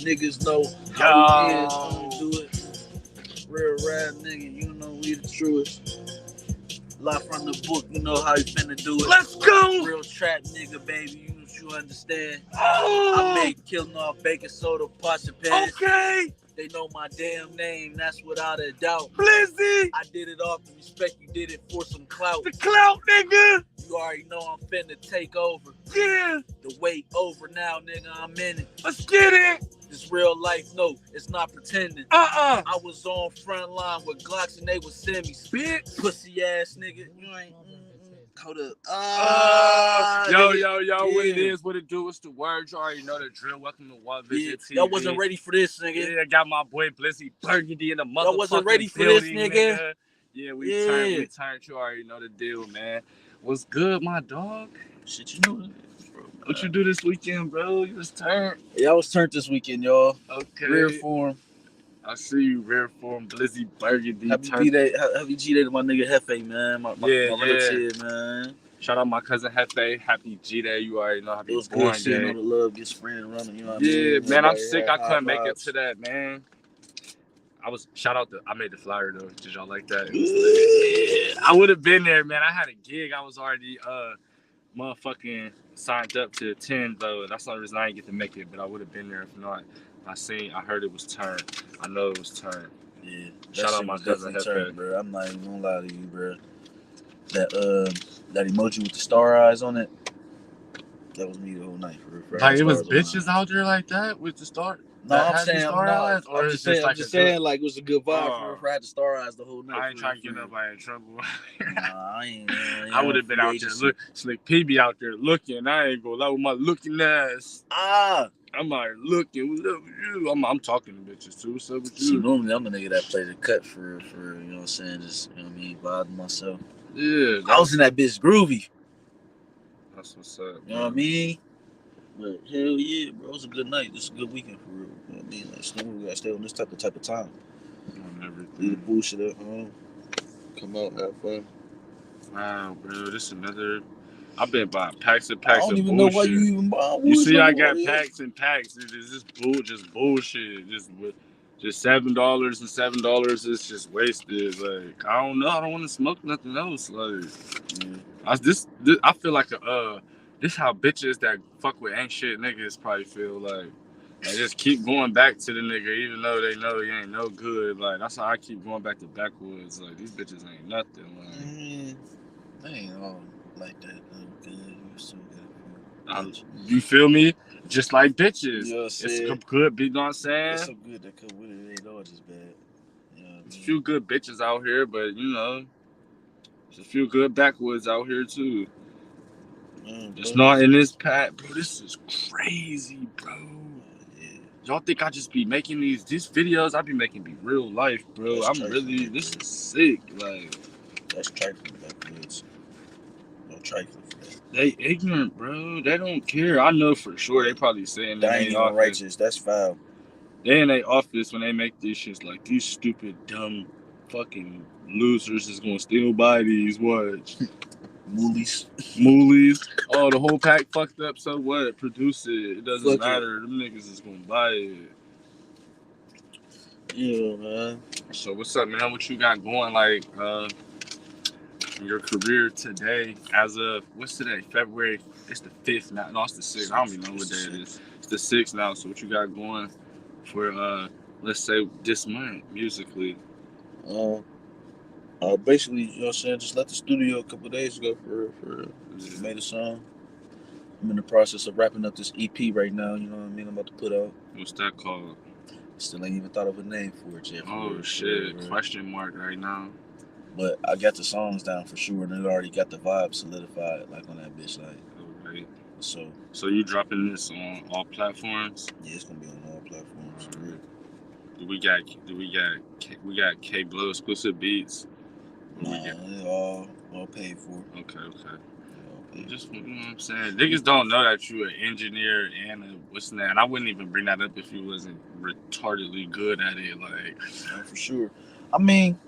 Niggas know how we is gonna do it. Real rap nigga, you know we the truest. Live from the book, you know how you finna do it. Let's go! Real trap nigga, baby, you understand. Oh! I make killing off baking soda, pots and pans. Okay! They know my damn name, that's without a doubt. Blizzy! I did it off the respect, you did it for some clout. The clout, nigga! You already know I'm finna take over. Yeah! The wait over now, nigga, I'm in it. Let's get it! This real life, no, it's not pretending. I was on front line with Glocks and they was semis. Bitch! Pussy ass nigga, you ain't... Hold up. Yo, what it is, what it do, it's the word. You already know the drill. Welcome to One Vision TV. Y'all wasn't ready for this, nigga. Yeah, I got my boy Blizzy Burgandy in the motherfucking Y'all wasn't ready for building, this, nigga. Yeah, we turned. You already know the deal, man. What's good, my dog? Shit, you know bro. What you do this weekend, bro? You was turned. Yeah, I was turned this weekend, y'all. Okay. Rare form. I see you, rare form, Blizzy Burgandy. Happy G-Day to my nigga Hefe, man. My relative, man. Shout out my cousin Hefe. Happy G-Day. You already know. Happy it was born good seeing all the love get spread around. You know what I mean? Yeah, man. I'm Everybody sick. I couldn't make it vibes. to that, man. I made the flyer, though. Did y'all like that? I would have been there, man. I had a gig. I was already motherfucking signed up to attend, though. That's the only reason I didn't get to make it, but I would have been there if not. I heard it was turned. I know it was turned. Yeah. Shout out my cousin Hefe, bro. I'm not even gonna lie to you, bro. That emoji with the star eyes on it. That was me the whole night. Like it was bitches out there like that with the star. No, I'm saying eyes, or I'm just saying like it was a good vibe for I had the star eyes the whole night. I ain't trying to get nobody in trouble. Nah, I ain't. I would have been out there. Slick P be out there looking. I ain't gonna lie with my looking ass. I'm out here looking. What's up with you? I'm talking to bitches too. What's up with you? See, normally I'm a nigga that plays the cut for you know what I'm saying, just you know what I mean, vibing myself. Yeah. I was in that bitch groovy. That's what's up. You know what I mean? But hell yeah, bro. It was a good night. This is a good weekend for real. You know what I mean? Like, we gotta stay on this type of time. Leave the bullshit at home. Come out, have fun. Wow, bro. This is another. I've been buying packs and packs of bullshit. I don't even know why you even buy wood. You see, I got packs and packs. It's just bullshit. Just $7 and $7. It's just wasted. Like I don't know. I don't want to smoke nothing else. Like I feel like this how bitches that fuck with ain't shit niggas probably feel like. I just keep going back to the nigga even though they know he ain't no good. Like that's how I keep going back to backwoods. Like these bitches ain't nothing. Like they ain't all like that. You feel me? Just like bitches. You know it's good, you know what I'm saying? It's so good that come with it. It ain't all just bad. You know what I mean? There's a few good bitches out here, but you know, there's a few good backwoods out here too. Just not in this pack, bro. This is crazy, bro. Yeah. Y'all think I just be making these videos? I be making be real life, bro. This is sick. Like that's trifling backwoods. No trifling. They ignorant, bro. They don't care. I know for sure. They probably saying that ain't even righteous. That's foul. They in their office when they make these shits like these stupid, dumb, fucking losers is gonna still buy these. What? Moolies. Oh, the whole pack fucked up. So what? Produce it. It doesn't matter. Them niggas is gonna buy it. Yeah, man. So what's up, man? What you got going? Like, your career today as of what's today? February. It's the 5th now. No, it's the 6th. I don't even know what day it is. It's the 6th now. So what you got going for let's say this month musically? Basically, you know what I'm saying, just left the studio a couple of days ago for made a song. I'm in the process of wrapping up this EP right now, you know what I mean, I'm about to put out. What's that called? Still ain't even thought of a name for it yet. Oh shit, question mark right now. But I got the songs down for sure, and it already got the vibe solidified, like on that bitch, like. Okay. So you dropping this on all platforms? Yeah, it's gonna be on all platforms for real. We got K Blow exclusive beats? Nah, all paid for. Okay. Just, you know what I'm saying? Niggas don't know that you an engineer and what's that. And I wouldn't even bring that up if you wasn't retardedly good at it. Like, yeah, for sure. I mean,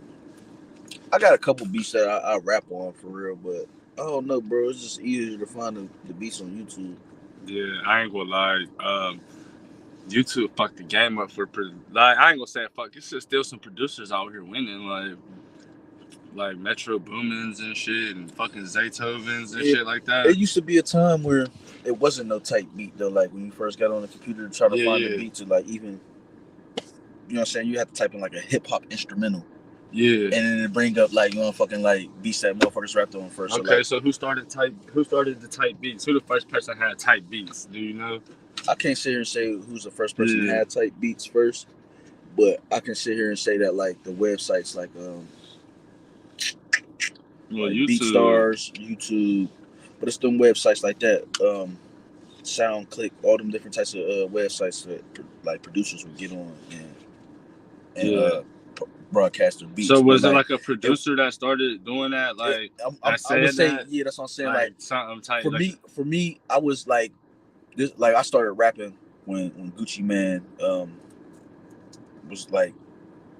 I got a couple beats that I rap on for real, but I don't know, bro. It's just easier to find the beats on YouTube. Yeah, I ain't gonna lie. YouTube fucked the game up for like I ain't gonna say fuck. It's still some producers out here winning like Metro Boomins and shit and fucking Zaytovens and shit like that. It used to be a time where it wasn't no tight beat though. Like when you first got on the computer to try to find the beat to like even, you know what I'm saying, you had to type in like a hip hop instrumental. Yeah. And then it bring up like, you know, fucking like beats that motherfuckers rapped on first. Okay, so who started the type beats? Who the first person had type beats? Do you know? I can't sit here and say who's the first person that had type beats first, but I can sit here and say that like the websites like like BeatStars, YouTube, but it's them websites like that, SoundClick, all them different types of websites that like producers would get on and broadcast their beats. So was it like a producer that started doing that? Like I would say, yeah, that's what I'm saying. Like something type. For me, I was like this. Like I started rapping when Gucci Mane was like,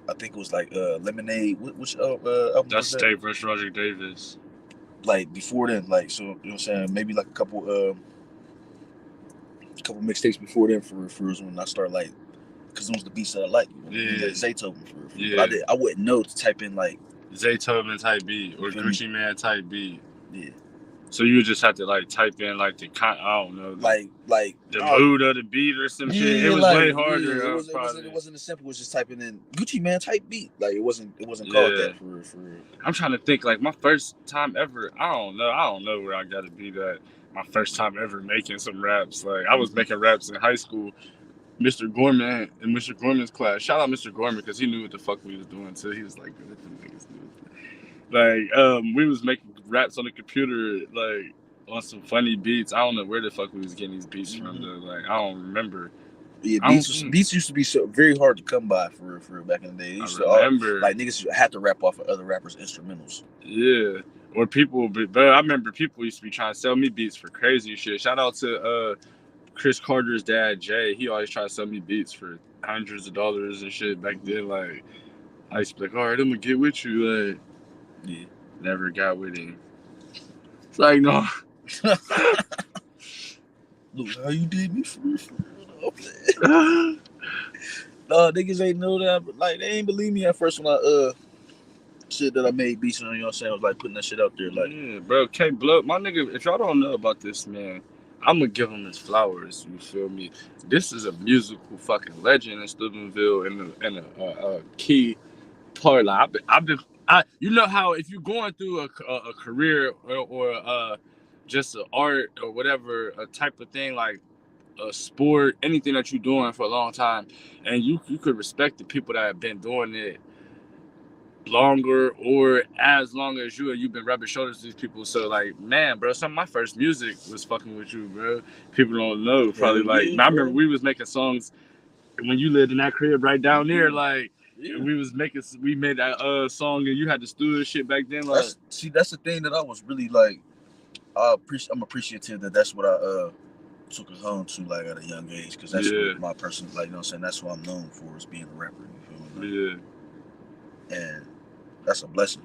I think it was like Lemonade. Which album? That's State vs. Roger Davis. Like before then, like, so you know what I'm saying, maybe like a couple mixtapes before then for when I started like, because those was the beats that I like. Like Zaytoven for. Yeah. But I wouldn't know to type in like Zaytoven type beat or Gucci Mane type beat. Yeah. So you just have to like type in like the I don't know, like the mood of the beat or some shit. It was like, way harder. Yeah, it wasn't as simple as just typing in Gucci Mane type beat. Like it wasn't called that for. I'm trying to think like my first time ever. I don't know where I got to be that. My first time ever making some raps. Like I was making raps in high school. Mr. Gorman in Mr. Gorman's class. Shout out Mr. Gorman because he knew what the fuck we was doing too. He was like, what the niggas do? Like we was making raps on the computer like on some funny beats. I don't know where the fuck we was getting these beats from though. Like I don't remember. Yeah, beats used to be so very hard to come by for back in the day. I remember like niggas had to rap off of other rappers' instrumentals. Yeah, or people. But I remember people used to be trying to sell me beats for crazy shit. Shout out to Chris Carter's dad, Jay. He always tried to sell me beats for hundreds of dollars and shit back then. Like, I used to be like, all right, I'm gonna get with you. Like, yeah, never got with him. It's like, no. Look how you did me for no, niggas ain't know that. But like, they ain't believe me at first when I shit that I made beats on. You know what I'm saying? I was like putting that shit out there. Like, yeah, bro, K-Blood, my nigga. If y'all don't know about this man, I'm gonna give him his flowers. You feel me? This is a musical fucking legend in Steubenville and a key part. Like you know how if you're going through a career or just an art or whatever, a type of thing like a sport, anything that you're doing for a long time, and you could respect the people that have been doing it longer or as long as you've been rubbing shoulders with these people. So like, man, bro, some of my first music was fucking with you, bro. People don't know probably. Like, I remember we was making songs when you lived in that crib right down there. Like, we made that song and you had the studio shit back then. Like, that's the thing that I was really like. I'm appreciative that's what I took it home to like at a young age, because that's what my person, like, you know what I'm saying, that's what I'm known for, is being a rapper. You feel me? Like, and that's a blessing.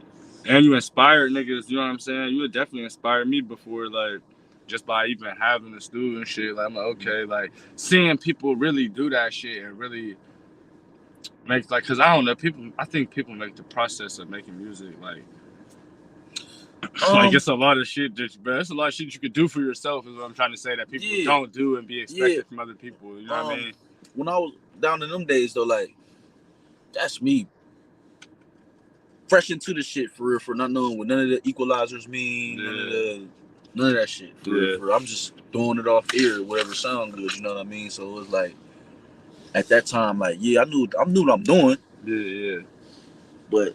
And you inspired niggas, you know what I'm saying? You would definitely inspire me before, like, just by even having the studio and shit. Like, I'm like, okay, like, seeing people really do that shit and really make, like, because I don't know, I think people make the process of making music, like, like, it's a lot of shit it's a lot of shit you could do for yourself, is what I'm trying to say, that people don't do and be expected from other people. You know what I mean? When I was down in them days, though, like, that's me fresh into the shit for real, for not knowing what none of the equalizers mean, none of that shit. For real. I'm just throwing it off ear, whatever sound good, you know what I mean? So it was like, at that time, like, I knew what I'm doing. Yeah. But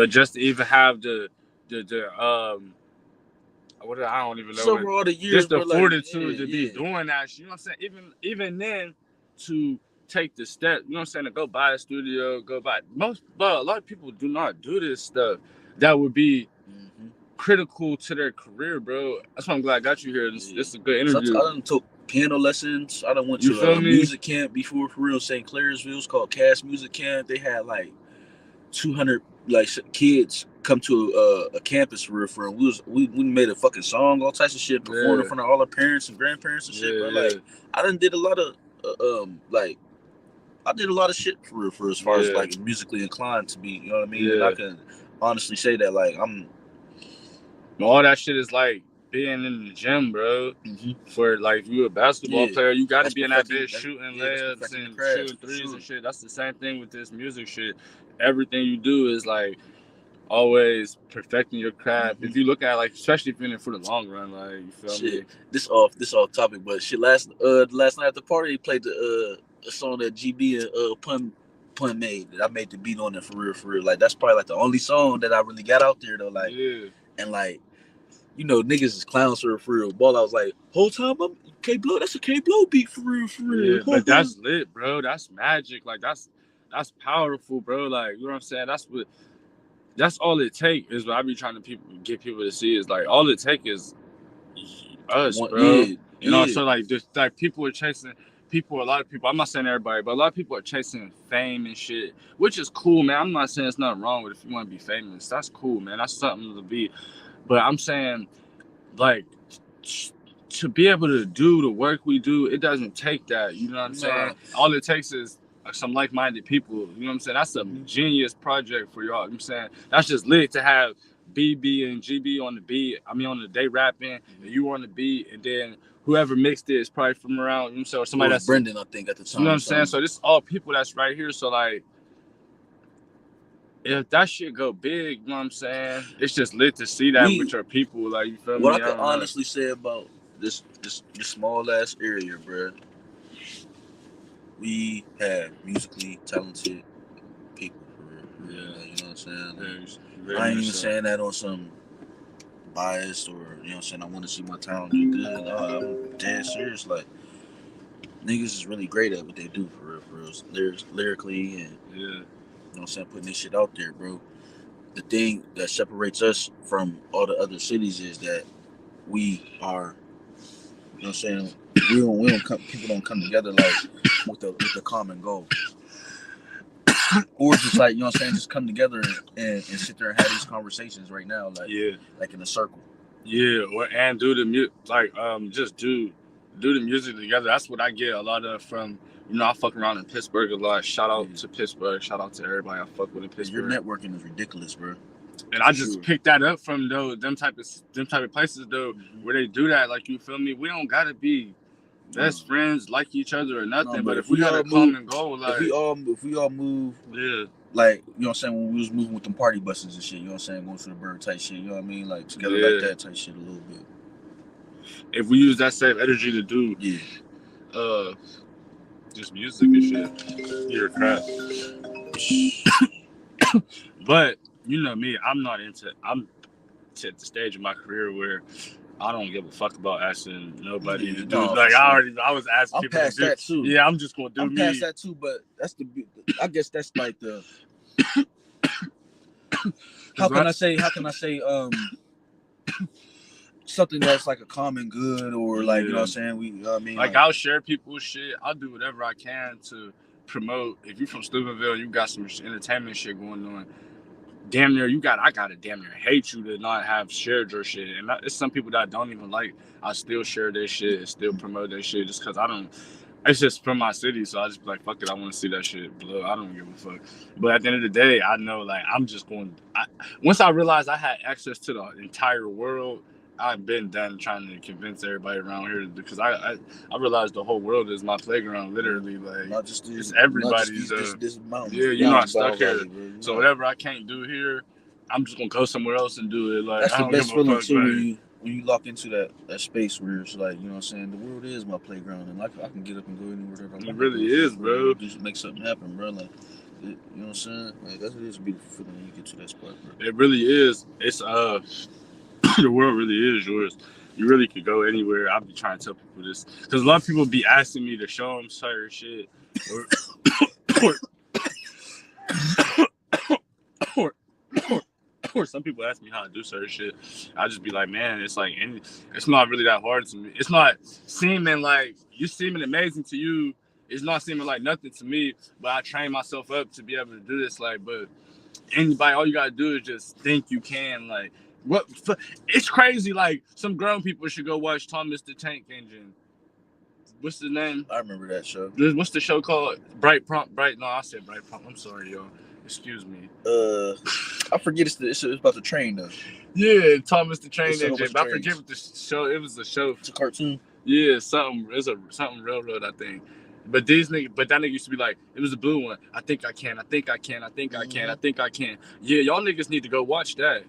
just to even have the what, I don't even know. So over all the years, just the fortitude to be doing that shit, you know what I'm saying? Even then, to take the step, you know what I'm saying, to go buy a studio, but a lot of people do not do this stuff that would be critical to their career, bro. That's why I'm glad I got you here. This is a good interview. So I done took piano lessons. I done went to a music camp before, for real, St. Clairsville. It was called Cass Music Camp. They had like 200 like kids come to a campus for real. We made a fucking song, all types of shit, performed in front of all our parents and grandparents and shit, bro. Like, I done did a lot of like I did a lot of shit for as far as like musically inclined to be, you know what I mean? And I can honestly say that like all that shit is like being in the gym, bro. For like if you a basketball player, you gotta be in that bitch shooting layups and shooting threes and shit. That's the same thing with this music shit. Everything you do is like always perfecting your craft. If you look at like, especially if you're in it for the long run, like you feel me. This off topic, but shit. Last night at the party, they played the a song that GB and Pun made. That I made the beat on it for real. Like that's probably like the only song that I really got out there though. Like and like. You know, niggas is clowns for real. Ball, I was like, whole time I'm K Blow. That's a K Blow beat for real. Yeah, but that's lit, bro. That's magic. Like that's powerful, bro. Like you know what I'm saying. That's all it take is what I be trying to get people to see is like all it take is us, bro. You know, so like just like people are chasing. A lot of people. I'm not saying everybody, but a lot of people are chasing fame and shit, which is cool, man. I'm not saying there's nothing wrong with it if you want to be famous. That's cool, man. That's something to be. But I'm saying, like, to be able to do the work we do, it doesn't take that. You know what I'm saying? All it takes is some like-minded people. You know what I'm saying? That's a genius project for y'all. You know what I'm saying? That's just lit to have BB and GB on the beat. I mean, on the day rapping, and you on the beat, and then whoever mixed it is probably from around, you know what I'm saying? Or somebody that's Brendan, I think, at the time. You know what I'm saying? So this is all people that's right here. So, like, if that shit go big, you know what I'm saying? It's just lit to see that with your people, like you feel me? What I can honestly say about this small ass area, bro. We have musically talented people for real. Yeah, like, you know what I'm saying? Like, I ain't even saying that on some bias or you know what I'm saying. I want to see my talent do good. No, I'm dead serious. Like niggas is really great at what they do for real. Lyrically and you know what I'm saying, putting this shit out there, bro. The thing that separates us from all the other cities is that we are, you know what I'm saying, people don't come together like with the common goal. Or just like, you know what I'm saying, just come together and sit there and have these conversations right now, like like in a circle. Yeah, and do the music, like just do the music together. That's what I get a lot of from. You know, I fuck around in Pittsburgh a lot. Shout out to Pittsburgh. Shout out to everybody I fuck with in Pittsburgh. Your networking is ridiculous, bro. And I just picked that up from them type of places though, where they do that. Like you feel me? We don't gotta be best friends, like each other or nothing. But if we got a common goal, like if we all move, like you know what I'm saying, when we was moving with them party buses and shit, you know what I'm saying, going to the bird type shit, you know what I mean, like together like that type shit a little bit. If we use that same energy to do, just music and shit, you're crap. But you know me, I'm to the stage of my career where I don't give a fuck about asking nobody to do. Like I was asking people to do. That too. Yeah, I'm just gonna do me. I'm past that too, but that's I guess that's like the. How can I say? Something that's like a common good, or like you know what I'm saying. We, I mean, like I'll share people's shit. I'll do whatever I can to promote. If you're from Steubenville, you got some entertainment shit going on. Damn near, I gotta damn near hate you to not have shared your shit. And it's some people that I don't even like. I still share their shit and still promote their shit just because I don't. It's just from my city, so I just be like, fuck it, I want to see that shit blow. I don't give a fuck. But at the end of the day, I know like I'm just going. Once I realized I had access to the entire world, I've been done trying to convince everybody around here because I realized the whole world is my playground, literally. Like not just it's everybody's. This mountain. Yeah, you're not stuck here. So whatever I can't do here, I'm just gonna go somewhere else and do it. Like that's I don't the best feeling too. Like, when you lock into that space where it's like, you know what I'm saying, the world is my playground, and I can get up and go anywhere that I want. It really is, bro. Just make something happen, bro. Like, you know what I'm saying? Like that's a beautiful feeling when you get to that spot, bro. It really is. It's the world really is yours. You really could go anywhere. I'll be trying to tell people this because a lot of people be asking me to show them certain shit, or some people ask me how to do certain shit. I just be like, man, it's like it's not really that hard to me. It's not seeming like you seeming amazing to you. It's not seeming like nothing to me. But I train myself up to be able to do this. Like, but anybody, all you gotta do is just think you can. Like. What? It's crazy. Like some grown people should go watch Thomas the Tank Engine. what's the name? I remember that show. What's the show called? Bright Prompt. No, I said Bright Prompt. I'm sorry, y'all. Excuse me. I forget it's about the train though. Yeah, Thomas the Train Engine. I Trains. forget what the show. It was a show. It's a cartoon. Yeah, something. It's something railroad, I think. But that nigga used to be like, it was the blue one. I think I can. I think I can. I think I can. I think I can. Yeah, y'all niggas need to go watch that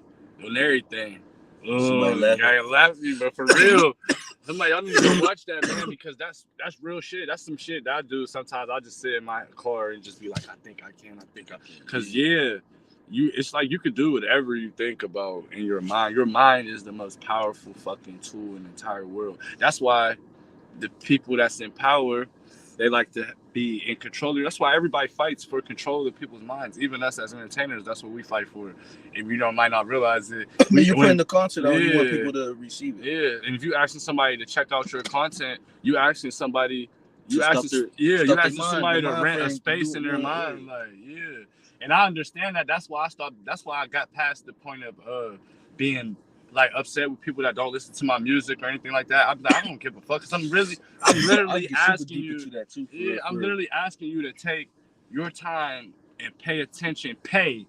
on everything. I laughing, but for real. Somebody, y'all need to go watch that, man, because that's real shit. That's some shit that I do. Sometimes I just sit in my car and just be like, I think I can. I think I can. Because, it's like you could do whatever you think about in your mind. Your mind is the most powerful fucking tool in the entire world. That's why the people that's in power, they like to be in control. That's why everybody fights for control of people's minds. Even us as entertainers, that's what we fight for. And you might not realize it. I mean, you're putting the content out, you want people to receive it. Yeah, and if you asking somebody to check out your content, you asking somebody, you asking somebody to rent a space in their mind. Like, yeah. And I understand that. That's why I got past the point of being like upset with people that don't listen to my music or anything like that. I'm like, I don't give a fuck. Cause I'm literally asking you. I'm literally asking you to take your time and pay attention. Pay.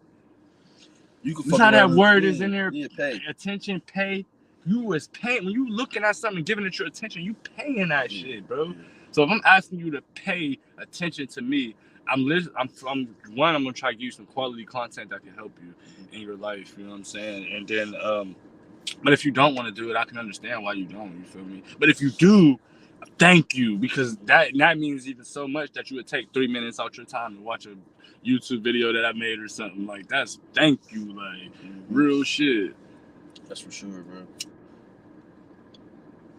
You can. That's how that word is in there. Yeah, pay attention. Pay. You was paying when you looking at something, giving it your attention. You paying that shit, bro. Yeah. So if I'm asking you to pay attention to me, I'm gonna try to give you some quality content that can help you in your life. You know what I'm saying? And then, but if you don't want to do it, I can understand why you don't. You feel me? But if you do, thank you, because that means even so much that you would take 3 minutes out your time to watch a YouTube video that I made or something like that. Thank you, like real shit. That's for sure, bro.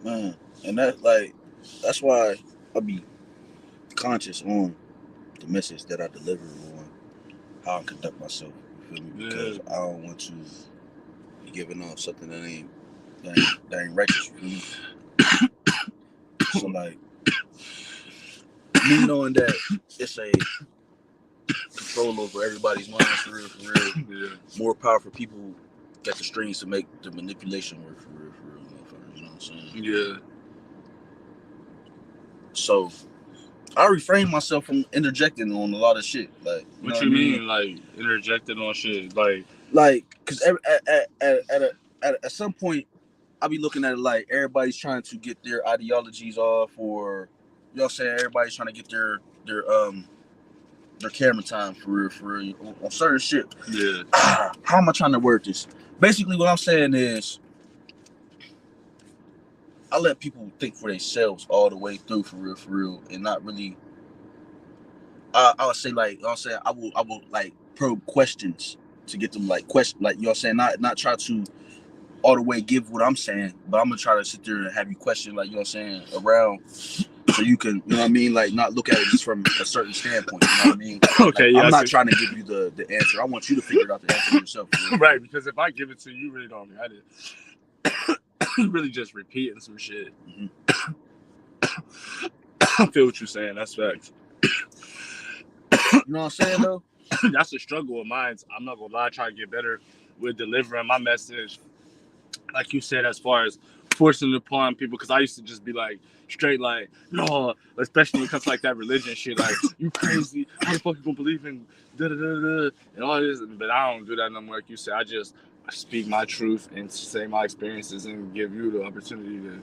Man, and that's why I be conscious on the message that I deliver on how I conduct myself. You feel me? Because I don't want to be giving off something that ain't righteous. You feel me? So like me knowing that it's a control over everybody's mind for real. Yeah. More powerful people got the strings to make the manipulation work for real, motherfuckers. You know what I'm saying? Yeah. So I refrain myself from interjecting on a lot of shit. Like, what you mean, like interjecting on shit, like, because at some point, I'll be looking at it like everybody's trying to get their ideologies off, or y'all saying everybody's trying to get their camera time for real on certain shit. Yeah. How am I trying to word this? Basically, what I'm saying is, I let people think for themselves all the way through for real, and not really. I would say I will like probe questions to get them like question, like you know what I'm saying, not try to all the way give what I'm saying, but I'm gonna try to sit there and have you question, like, you know what I'm saying, around, so you can, you know what I mean, like not look at it just from a certain standpoint. You know what I mean? Okay, like, yeah. I'm not trying to give you the answer. I want you to figure out the answer yourself. Right, because if I give it to you, you really don't get it. Really just repeating some shit. Mm-hmm. I feel what you're saying. That's facts. You know what I'm saying, though? That's a struggle of mine. I'm not gonna lie. I try to get better with delivering my message, like you said, as far as forcing it upon people. Because I used to just be like straight, like, no, especially when it comes to like that religion shit, like, you crazy? How the fuck you gonna believe in and all this? But I don't do that no more. Like you said, I speak my truth and say my experiences and give you the opportunity to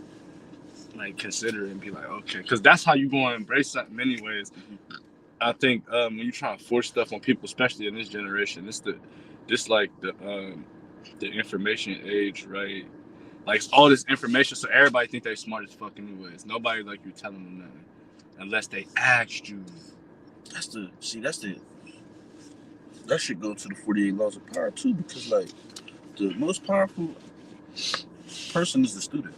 like consider it and be like, okay, because that's how you gonna embrace something anyways. I think when you try to force stuff on people, especially in this generation, the information age, right? Like, it's all this information, so everybody think they're smart as fuck anyways. Nobody like you telling them nothing unless they asked you. That should go to the 48 laws of power too, because like the most powerful person is the student.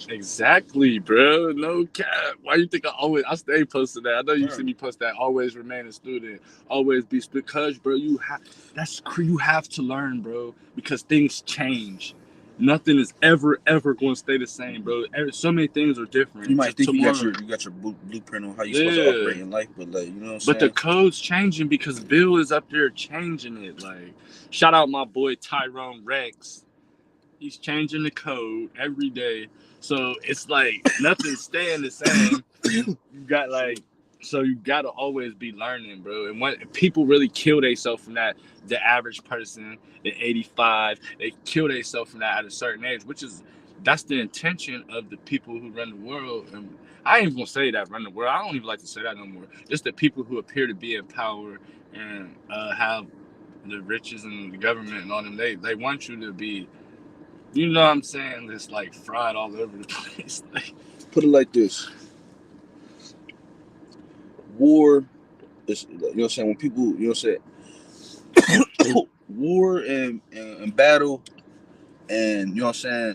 Exactly, bro. No cap. Why you think I stay posting that? I know you see me post that. Always remain a student. Always be, because, bro, you have to learn, bro, because things change. Nothing is ever going to stay the same, bro. So many things are different. You might think you got your blueprint on how you're supposed to operate in life, but like, you know what I'm saying? But the code's changing because Bill is up there changing it. Like, shout out my boy Tyrone Rex. He's changing the code every day. So it's like nothing's staying the same. You got like, so you gotta always be learning, bro. And when people really kill themselves from that, the average person, the 85, they kill themselves from that at a certain age, which is that's the intention of the people who run the world. And I ain't even gonna say that run the world. I don't even like to say that no more. Just the people who appear to be in power and have the riches and the government and all them. They want you to be, you know what I'm saying? It's like fried all over the place. Like, put it like this: war is, you know what I'm saying. When people, you know what I'm saying, war and battle, and you know what I'm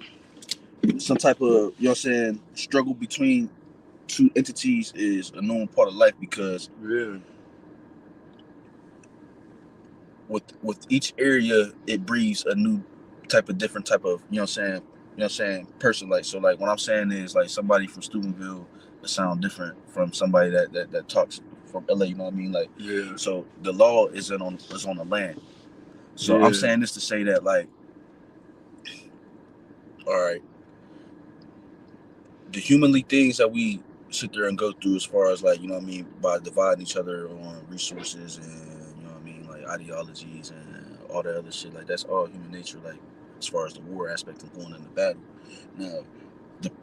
saying, some type of, you know what I'm saying, struggle between two entities is a normal part of life, because with each area it breeds a new different type of, you know what I'm saying, person. Like, so like what I'm saying is like somebody from Steubenville sound different from somebody that talks from LA, you know what I mean? Like, so the law is on the land. So I'm saying this to say that, like, all right, the humanly things that we sit there and go through, as far as like, you know what I mean, by dividing each other on resources and, you know what I mean, like ideologies and all that other shit, like that's all human nature, like as far as the war aspect of going into battle. Now,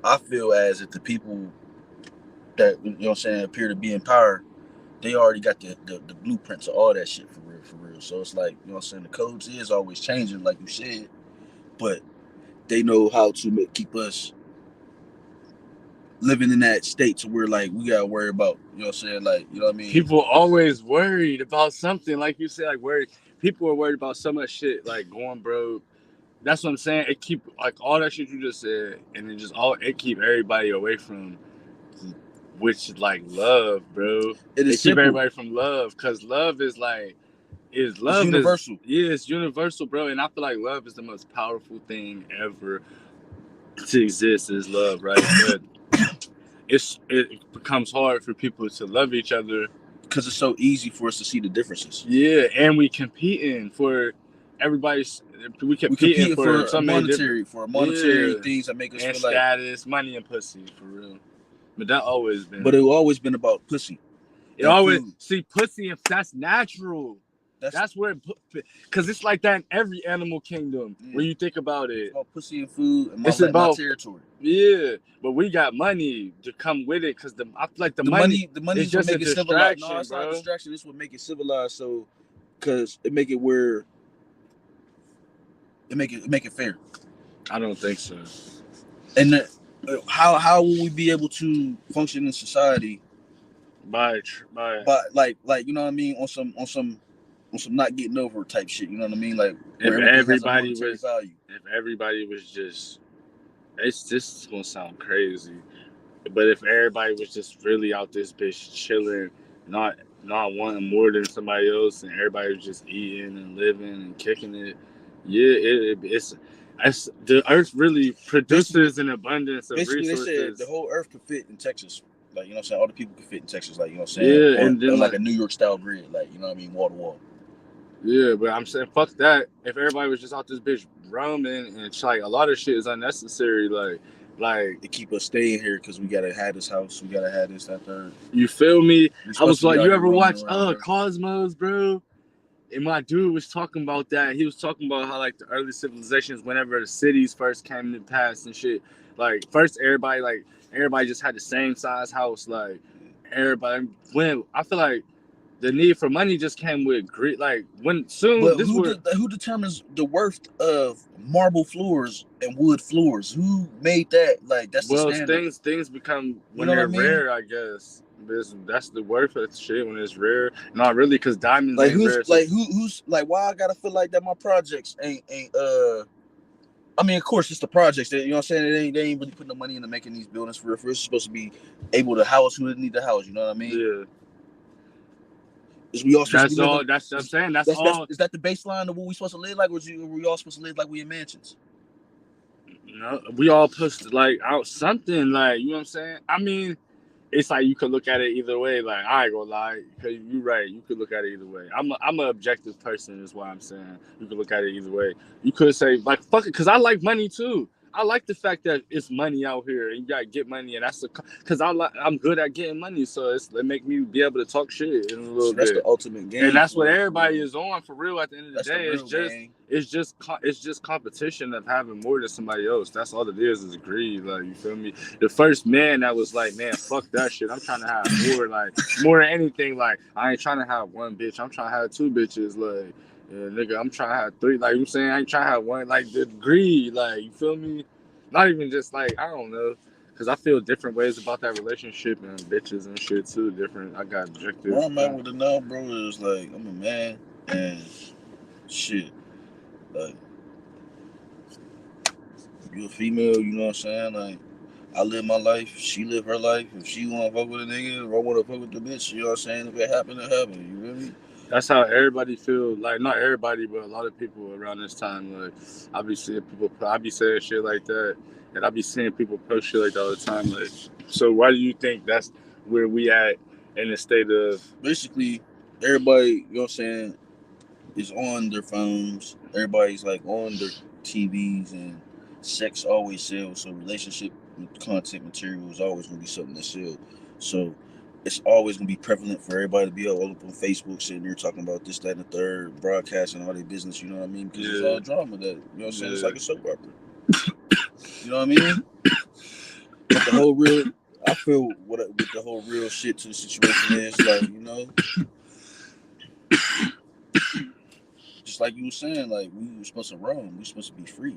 I feel as if the people that, you know what I'm saying, appear to be in power, they already got the blueprints of all that shit, for real. So it's like, you know what I'm saying, the codes is always changing, like you said, but they know how to keep us living in that state to where, like, we gotta worry about, you know what I'm saying, like, you know what I mean? People always worried about something, like you said, like worried. People are worried about so much shit, like going broke. That's what I'm saying. It keep like all that shit you just said, and it keep everybody away from, which is like love, bro. It is keep everybody from love, because love is like, it's universal. It's universal, bro. And I feel like love is the most powerful thing ever to exist, is love, right? But it becomes hard for people to love each other because it's so easy for us to see the differences. Yeah, and we competing for everybody's. We competing for so monetary things that make us and feel like status, money, and pussy, for real. But that always been. But it always been about pussy. It always see pussy, and that's natural. That's where, because it's like that in every animal kingdom. When you think about it, it's about pussy and food, and it's about my territory. Yeah, but we got money to come with it, because I feel like the money is just a distraction. No, it's not a distraction. This would make it civilized, so because it make it where it make it fair. I don't think so. And how will we be able to function in society by like you know what I mean, on some not getting over type shit, you know what I mean? Like, if everybody was just, it's just gonna sound crazy, but if everybody was just really out this bitch chilling, not wanting more than somebody else, and everybody was just eating and living and kicking it, it's the earth really produces an abundance of resources. They said the whole earth could fit in Texas. Like, you know what I'm saying? All the people could fit in Texas, like, you know what I'm saying? Yeah, and then like a New York style grid, like, you know what I mean, wall to wall. Yeah, but I'm saying, fuck that. If everybody was just out this bitch roaming, and it's like a lot of shit is unnecessary, like to keep us staying here, because we gotta have this house, we gotta have this, that, third. You feel me? I was like, you ever watch Cosmos, bro? And my dude was talking about that. He was talking about how, like, the early civilizations, whenever the cities first came to pass and shit, like, first everybody just had the same size house, like, everybody. When I feel like the need for money just came with greed, like, when soon. But who determines the worth of marble floors and wood floors? Who made that? Like, that's the standard. Things become, when they're rare, I guess. That's the worth of shit when it's rare. Not really, because diamonds ain't rare. Like, who's like, why I gotta feel like that my projects ain't I mean, of course, it's the projects that, you know what I'm saying, they ain't really putting the money into making these buildings for it's supposed to be able to house who need the house, you know what I mean? Yeah. Is we all supposed to be living, that's what I'm saying. That's all. Is that the baseline of what we supposed to live like, or are we all supposed to live like we in mansions? No, we all supposed to, like, out something, like, you know what I'm saying? I mean, it's like you could look at it either way. Like, I ain't gonna lie, because you're right. You could look at it either way. I'm an objective person, is why I'm saying you could look at it either way. You could say, like, fuck it, because I like money too. I like the fact that it's money out here and you gotta get money, and that's because I'm good at getting money, so it make me be able to talk shit in a little bit. That's the ultimate game, and that's what everybody is on for real. At the end of the day, it's just competition of having more than somebody else. That's all it is greed. Like, you feel me? The first man that was like, man, fuck that shit. I'm trying to have more, like more than anything. Like, I ain't trying to have one bitch. I'm trying to have two bitches. Like, yeah, nigga, I'm trying to have three. Like, you saying, I ain't trying to have one. Like, the greed. Like, you feel me? Not even just like, I don't know. Because I feel different ways about that relationship and bitches and shit too. Different. I got objective. Where I'm at with it now, bro, is like, I'm a man and shit. Like, you a female, you know what I'm saying? Like, I live my life, she live her life. If she want to fuck with a nigga, or I want to fuck with the bitch, you know what I'm saying? If it happen, it happen. You feel me? That's how everybody feel. Like, not everybody, but a lot of people around this time. Like, I be seeing people, I be saying shit like that, and I be seeing people post shit like that all the time. Like, so why do you think that's where we at in the state of? Basically, everybody, you know what I'm saying, is on their phones. Everybody's like on their TVs, and sex always sells. So relationship content material is always gonna be something that sells. So it's always gonna be prevalent for everybody to be all up on Facebook sitting there talking about this, that, and the third, broadcasting all their business. You know what I mean? Because it's all drama. That, you know what I'm saying? It's like a soap opera. You know what I mean? But the whole real, I feel what the whole real shit to the situation is, like, you know. Just like you were saying, like, we were supposed to roam. We supposed to be free.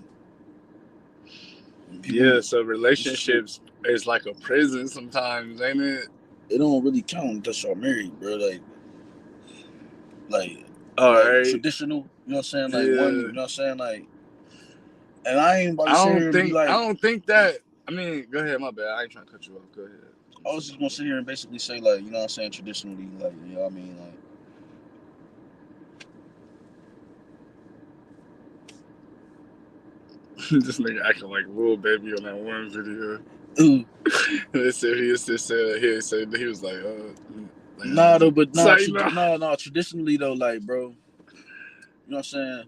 So relationships is like a prison sometimes, ain't it? It don't really count unless y'all married, bro. Like traditional, you know what I'm saying? Like, one, you know what I'm saying? Like, and I ain't about to sit here and be like, I don't think that. I mean, go ahead, my bad. I ain't trying to cut you off. Go ahead. I was just gonna sit here and basically say, like, you know what I'm saying, traditionally, like, you know what I mean, like, this nigga acting like Lil Baby on that one video. They said he was like, nah, traditionally though, like, bro, you know what I'm saying?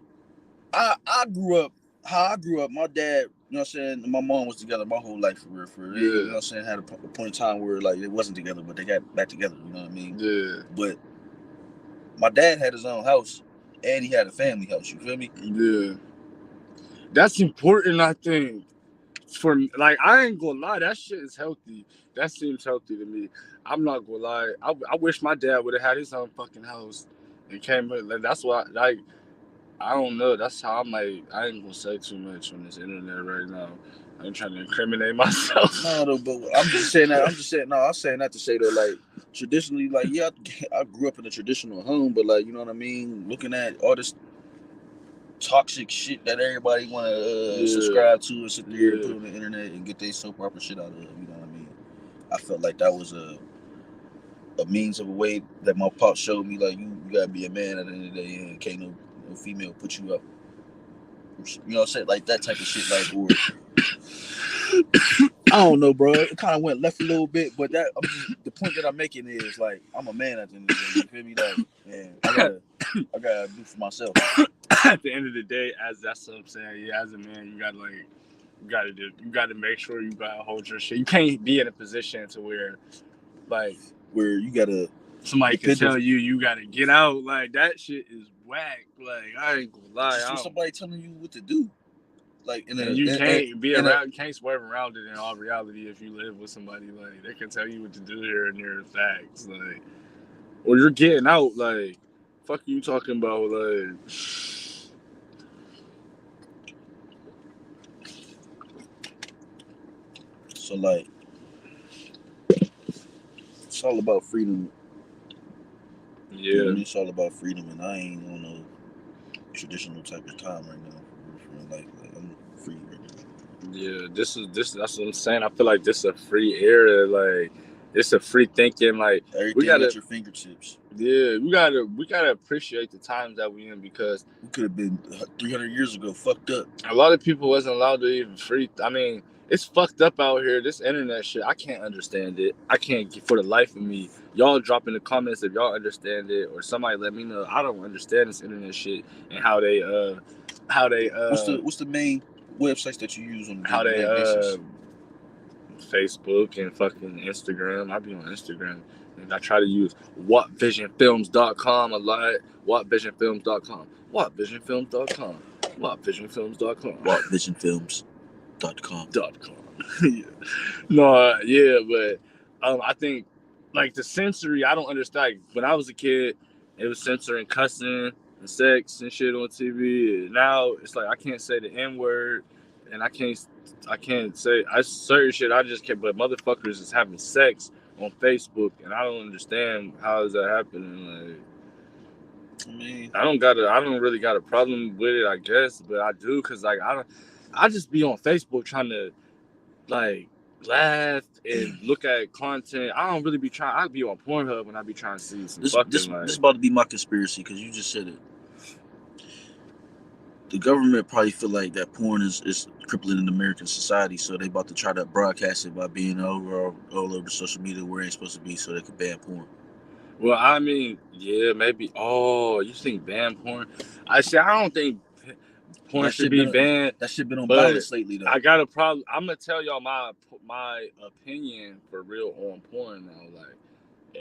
I grew up how I grew up. My dad, you know what I'm saying, and my mom was together my whole life, for real. You know what I'm saying? Had a point in time where, like, they wasn't together, but they got back together. You know what I mean? Yeah. But my dad had his own house, and he had a family house. You feel me? Yeah. That's important, I think. For, like, I ain't gonna lie, that shit is healthy. That seems healthy to me. I'm not gonna lie. I wish my dad would have had his own fucking house and came in. Like, that's why, like, I don't know. That's how I'm like, I ain't gonna say too much on this internet right now. I'm trying to incriminate myself. No, but I'm just saying that. I'm saying that to say though, like, traditionally, like, yeah, I grew up in a traditional home, but, like, you know what I mean? Looking at all this toxic shit that everybody want to subscribe to and sit there and put on the internet and get their soap opera shit out of, you know what I mean? I felt like that was a means of a way that my pop showed me, like, you gotta be a man at the end of the day, and can't no female put you up. You know what I'm saying? Like, that type of shit, like, or I don't know, bro. It kind of went left a little bit, but the point that I'm making is, like, I'm a man at the end of the day. You feel me? Like, man, I gotta do for myself. At the end of the day, that's what I'm saying. Yeah, as a man, you gotta make sure you gotta hold your shit. You can't be in a position to where, like, where you gotta somebody can tell you gotta get out. Like, that shit is whack. Like, I ain't gonna lie. Just somebody telling you what to do. Like, you can't swerve around it in all reality if you live with somebody. Like, they can tell you what to do here and there, facts. Like, or you're getting out. Like, fuck you talking about, like. So, like, it's all about freedom. Yeah. You know, it's all about freedom, and I ain't on no traditional type of time right now. Like, I'm free right now. Yeah, this that's what I'm saying. I feel like this is a free era. Like, it's a free thinking. Like, everything at your fingertips. Yeah, we gotta appreciate the times that we in, because we could have been 300 years ago fucked up. A lot of people wasn't allowed to even free. I mean, it's fucked up out here. This internet shit, I can't understand it. I can't, for the life of me. Y'all drop in the comments if y'all understand it, or somebody let me know. I don't understand this internet shit and how they What's the main websites that you use on a how day-to-day basis? Facebook and fucking Instagram. I be on Instagram. And I try to use whatvisionfilms.com a lot. Whatvisionfilms.com. Whatvisionfilms.com. Whatvisionfilms.com. Whatvisionfilms.com. Yeah. No, yeah, but I think like the sensory, I don't understand. When I was a kid, it was censoring cussing and sex and shit on TV. Now it's like I can't say the N word, and I can't say certain shit. I just can't. But motherfuckers is having sex on Facebook, and I don't understand how is that happening. Like, I mean, I don't really got a problem with it, I guess, but I do because like I just be on Facebook trying to like laugh and look at content. I don't really be trying. I be on Pornhub when I be trying to see some this like. This about to be my conspiracy because you just said it. The government probably feel like that porn is crippling in American society, so they about to try to broadcast it by being all over social media where it ain't supposed to be, so they can ban porn. Well, I mean, yeah, maybe. Oh, you think ban porn? I don't think porn should be banned. That shit been on balance lately, though. I got a problem. I'm gonna tell y'all my opinion for real on porn now. Like,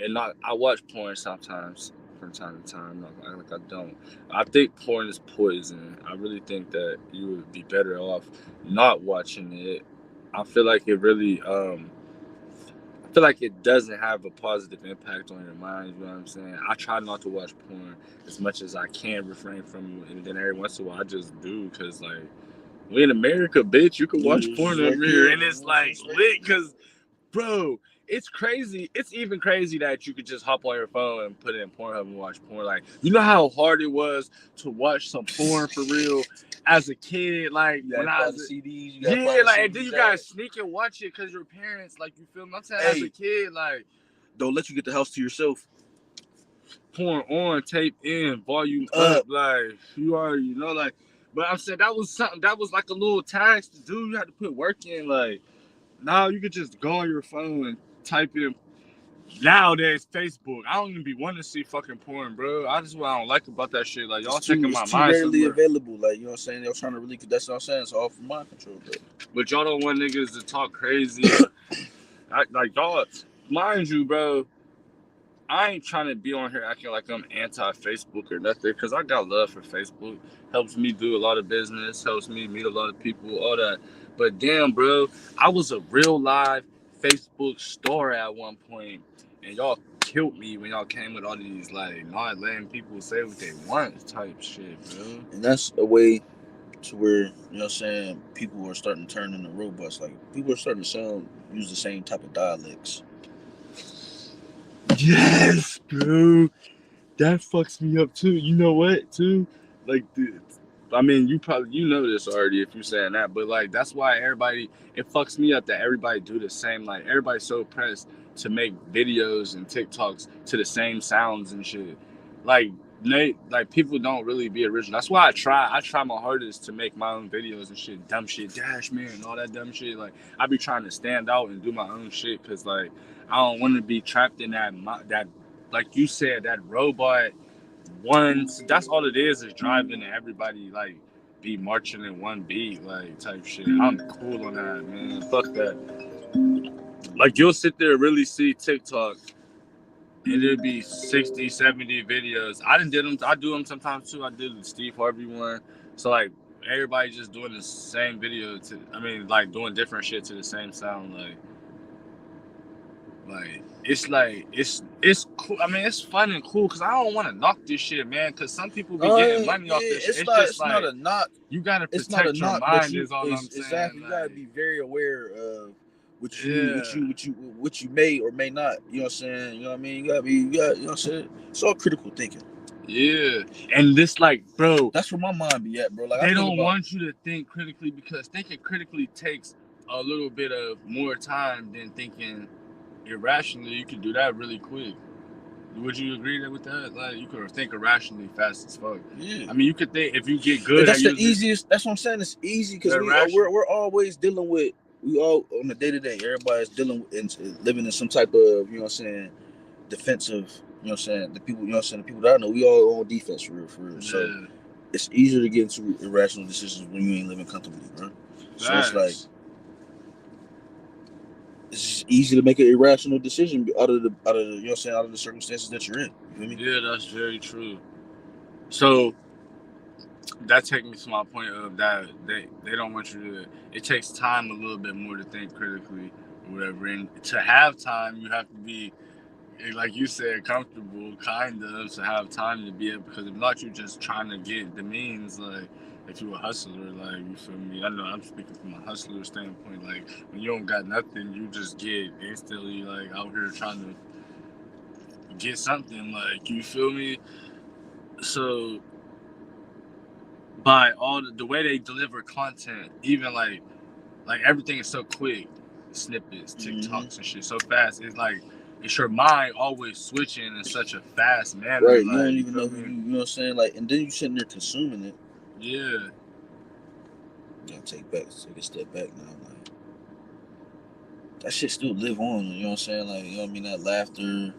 and I watch porn sometimes from time to time. Like I don't. I think porn is poison. I really think that you would be better off not watching it. I feel like it really I feel like it doesn't have a positive impact on your mind. You know what I'm saying? I try not to watch porn as much as I can, refrain from it, and then every once in a while I just do because like we in America, bitch. You can watch porn over here, and it's like lit because, bro, it's crazy. It's even crazy that you could just hop on your phone and put it in Pornhub and watch porn. Like, you know how hard it was to watch some porn for real as a kid. Like when I was CDs, and then you gotta sneak and watch it because your parents, like, you feel me? I'm saying, as a kid, like, don't let you get the house to yourself. Porn on, tape in, volume up, like you already know, like. But I'm saying that was something that was like a little task to do. You had to put work in, like. Now you could just go on your phone and type in. Nowadays, Facebook. I don't even be wanting to see fucking porn, bro. That's what I don't like about that shit. Like, y'all taking my mind. It's too rarely available. Like, you know what I'm saying? Y'all trying to really. That's what I'm saying. It's all from mind control, bro. But y'all don't want niggas to talk crazy. Like, y'all, mind you, bro. I ain't trying to be on here acting like I'm anti-Facebook or nothing, because I got love for Facebook. Helps me do a lot of business, helps me meet a lot of people, all that. But damn, bro, I was a real live Facebook star at one point, and y'all killed me when y'all came with all these, like, not letting people say what they want type shit, bro. And that's a way to where, you know what I'm saying, people are starting to turn into robots. Like, people are starting to use the same type of dialects. Yes, bro. That fucks me up too. You know what, too? Like, I mean, you know this already if you're saying that, but like that's why it fucks me up that everybody do the same. Like, everybody's so pressed to make videos and TikToks to the same sounds and shit. Like people don't really be original. That's why I try my hardest to make my own videos and shit, dumb shit, Dash Man and all that dumb shit. Like, I be trying to stand out and do my own shit because like I don't want to be trapped in that like you said, that robot ones. That's all it is driving and everybody like be marching in one beat, like type shit. I'm cool on that, man. Fuck that. Like, you'll sit there and really see TikTok and it'll be 60, 70 videos. I do them sometimes too. I did the Steve Harvey one. So like everybody just doing the same video like doing different shit to the same sound, like it's cool. I mean, it's fun and cool because I don't want to knock this shit, man. Because some people be getting money off this shit. It's not a knock. You gotta protect your mind. Is all I'm saying. Exactly. You gotta be very aware of what you may or may not. You know what I'm saying? You know what I mean? You know what I'm saying? It's all critical thinking. Yeah, and this, like, bro, that's where my mind be at, bro. Like, they don't want you to think critically because thinking critically takes a little bit of more time than thinking irrationally. You can do that really quick. Would you agree with that? Like, you could think irrationally fast as fuck. Yeah. I mean, you could think if you get good. That's the easiest. That's what I'm saying. It's easy because we're always dealing with. We all on the day to day. Everybody's dealing with and living in some type of, you know what I'm saying, defensive. You know what I'm saying. The people, you know what I'm saying. The people that I know, we all on defense for real. Yeah. So it's easier to get into irrational decisions when you ain't living comfortably, bro. So it's like it's just easy to make an irrational decision out of the you know what I'm saying, out of the circumstances that you're in. You feel me? Yeah, that's very true. So that takes me to my point of that they don't want you to. It takes time a little bit more to think critically, or whatever. And to have time, you have to be, like you said, comfortable, kind of, to have time to be able. Because if not, you're just trying to get the means. Like if you're a hustler, like you feel me. I know I'm speaking from a hustler standpoint. Like when you don't got nothing, you just get instantly like out here trying to get something. Like you feel me. So by all the way they deliver content, even like everything is so quick, snippets, TikToks and shit so fast. It's like it's your mind always switching in such a fast manner. Right, like, you don't even know who you know what I'm saying, like, and then you sitting there consuming it. Yeah. You gotta take a step back now, like that shit still live on, you know what I'm saying? Like, you know what I mean, that laughter,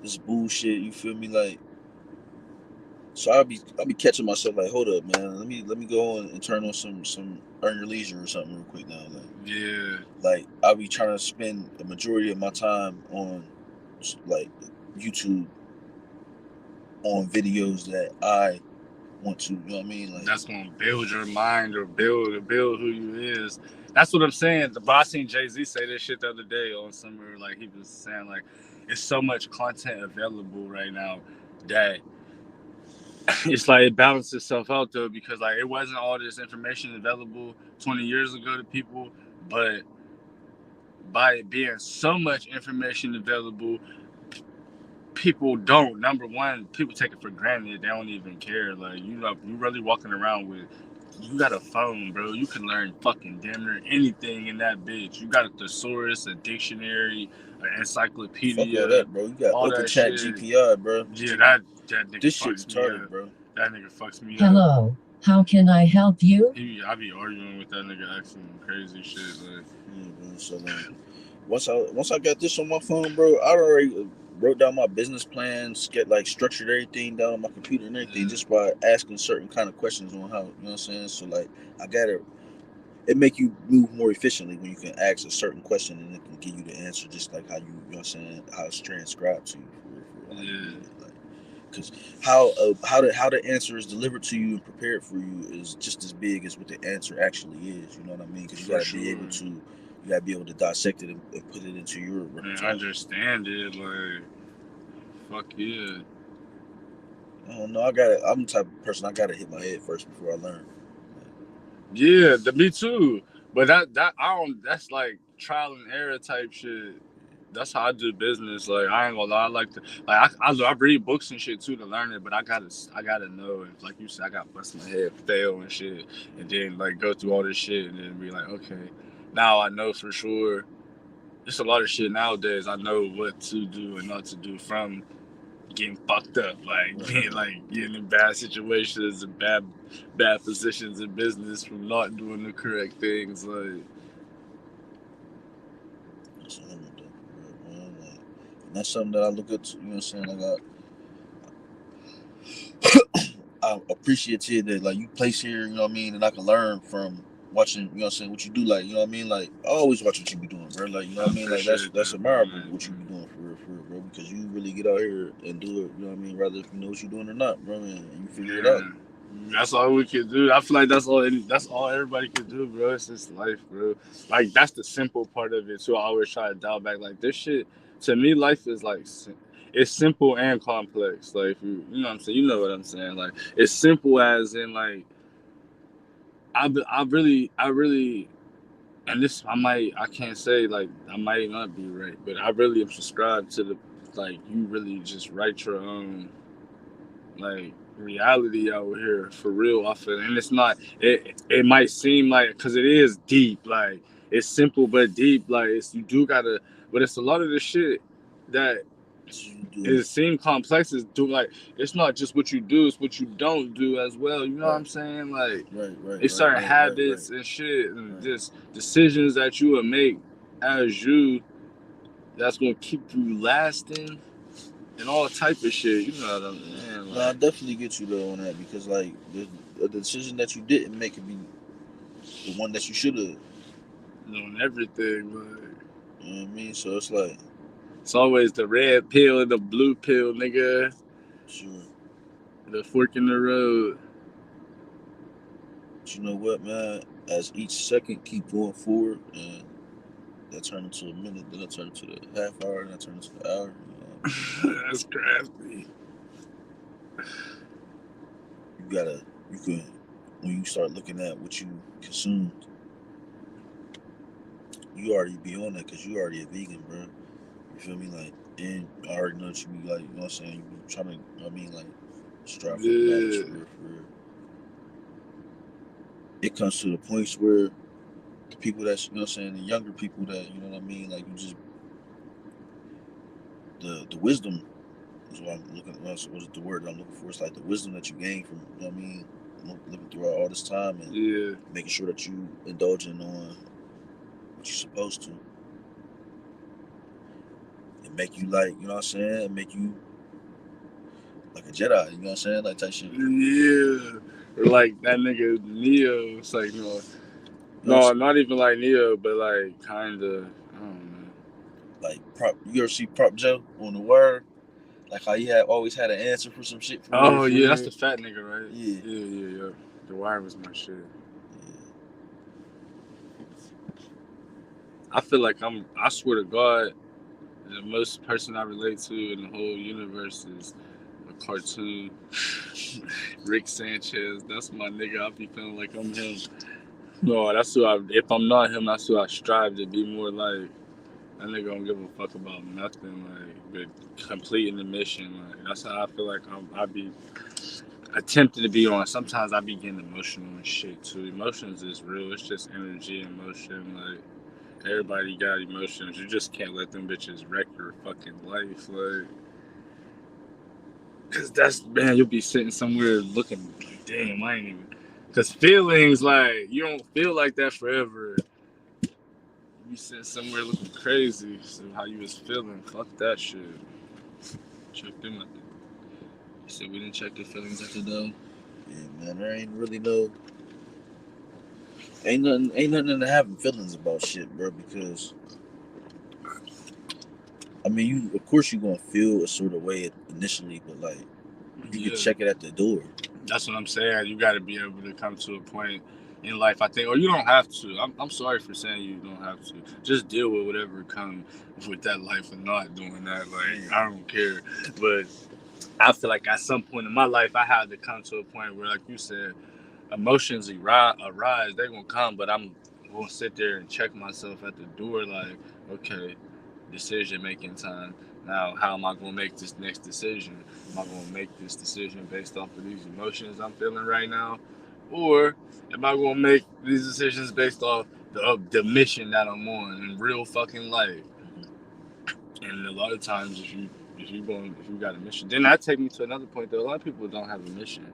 this bullshit, you feel me? Like, so I'll be catching myself like, hold up, man, let me go on and turn on some Earn Your Leisure or something real quick now. Like, Yeah. Like, I'll be trying to spend the majority of my time on like YouTube on videos that I want to, you know what I mean? Like, that's gonna build your mind or build who you is. That's what I'm saying. But I seen Jay-Z say this shit the other day on somewhere, like he was saying like it's so much content available right now that it's like it balanced itself out though, because like it wasn't all this information available 20 years ago to people, but by it being so much information available, people don't. Number one, people take it for granted. They don't even care. Like you know, you really walking around with. You got a phone, bro. You can learn fucking damn near anything in that bitch. You got a thesaurus, a dictionary, an encyclopedia, fuck all that, bro. You got all Open that Chat shit. GPI, bro. Yeah, that nigga This shit fucks me retarded, up. bro. That nigga fucks me up. Hello, how can I help you? I be arguing with that nigga, asking him crazy shit. Like, yeah, bro. So once I got this on my phone, bro, I already wrote down my business plans, get like structured everything down on my computer and everything, just by asking certain kind of questions on how, you know what I'm saying. So like, I got it make you move more efficiently when you can ask a certain question and it can give you the answer just like how you know what I'm saying, how it's transcribed to you for how you read it. Like, because how the answer is delivered to you and prepared for you is just as big as what the answer actually is. You know what I mean? Because you gotta be able to dissect it and put it into your repertoire. and understand it. Like, fuck yeah. I don't know. I'm the type of person I gotta hit my head first before I learn. Yeah, me too. But that I don't. That's like trial and error type shit. That's how I do business. Like I ain't gonna lie, I like to I read books and shit too to learn it. But I gotta know. If, like you said, I gotta bust my head, fail and shit, and then like go through all this shit and then be like, okay, now I know for sure. There's a lot of shit nowadays. I know what to do and not to do from getting fucked up, like being like getting in bad situations and bad positions in business from not doing the correct things. Like That's and that's something that I look at. You know what I'm saying? I'm appreciative that like you place here, you know what I mean, and I can learn from watching, you know what I'm saying, what you do, like, you know what I mean, like I always watch what you be doing, bro, like, you know what I mean, like that's admirable what you be doing for real, bro, because you really get out here and do it, you know what I mean, rather if you know what you're doing or not, bro, and you figure it out. That's all we can do. I feel like that's all everybody can do, bro. It's just life, bro. Like that's the simple part of it too. I always try to dial back. Like this shit, to me, life is like it's simple and complex. Like if you know what I'm saying. You know what I'm saying. Like it's simple as in like I really, and this I can't say like I might not be right, but I really am subscribed to the like you really just write your own like reality out here for real. I feel, and it's not. It might seem like because it is deep. Like it's simple but deep. Like it's you do gotta, but it's a lot of the shit that it seems complex. Is do like it's not just what you do; it's what you don't do as well. You know what I'm saying? Like it's certain habits and shit, and just decisions that you will make as you that's gonna keep you lasting and all type of shit. You know what I'm saying? Like, no, I definitely get you though on that because like the decision that you didn't make could be the one that you should have. on everything, like. You know what I mean? So it's like It's always the red pill and the blue pill, nigga. sure. The fork in the road. But you know what, man? As each second keep going forward, and that turn into a minute, then that turn into the half hour, and that turn into the hour. You know? That's crafty. You can, when you start looking at what you consumed, you already be on that because you already a vegan, bro. You feel me? Like, and I already know that you be like, you know what I'm saying? You be trying to, you know what I mean, like, strive for the knowledge for real, for real. It comes to the points where the people that's, you know what I'm saying, the younger people that, you know what I mean, like, you just, the wisdom is what I'm looking at. What is the word that I'm looking for? It's like the wisdom that you gain from, you know what I mean, living throughout all this time and making sure that you indulging on what you're supposed to. And make you like, you know what I'm saying, and make you like a Jedi, you know what I'm saying, like type shit. Yeah. Or like that nigga Neo. It's like, no, not even like Neo, but like kind of, I don't know. Like you ever see Prop Joe on The Word? Like how he always had an answer for some shit. Oh yeah, that's the fat nigga, right? Yeah. Yeah. The Wire was my shit. Yeah. I feel like I swear to God, the most person I relate to in the whole universe is a cartoon. Rick Sanchez, that's my nigga. I be feeling like I'm him. No, that's who if I'm not him, that's who I strive to be more like. That nigga don't give a fuck about nothing, like, but completing the mission. Like, that's how I feel like I be attempting to be on. Sometimes I be getting emotional and shit too. Emotions is real. It's just energy and motion. Like, everybody got emotions. You just can't let them bitches wreck your fucking life. Like, cause that's, man, you'll be sitting somewhere looking like, damn, I ain't even. Cause feelings, like, you don't feel like that forever. You sitting somewhere looking crazy. So how you was feeling? Fuck that shit. Check them out. You said we didn't check your feelings at the door. Yeah, man, there ain't really no. Ain't nothing to having feelings about shit, bro. Because I mean, of course, you gonna feel a sort of way initially, but like, you can check it at the door. That's what I'm saying. You got to be able to come to a point in life, I think, or you don't have to. I'm sorry for saying you don't have to. Just deal with whatever comes with that life and not doing that. Like, I don't care. But I feel like at some point in my life, I had to come to a point where, like you said, emotions arise. They're gonna come, but I'm gonna sit there and check myself at the door. Like, okay, decision making time. Now, how am I going to make this next decision? Am I going to make this decision based off of these emotions I'm feeling right now? Or am I going to make these decisions based off the mission that I'm on in real fucking life? And a lot of times, if you got a mission, then that take me to another point though. A lot of people don't have a mission.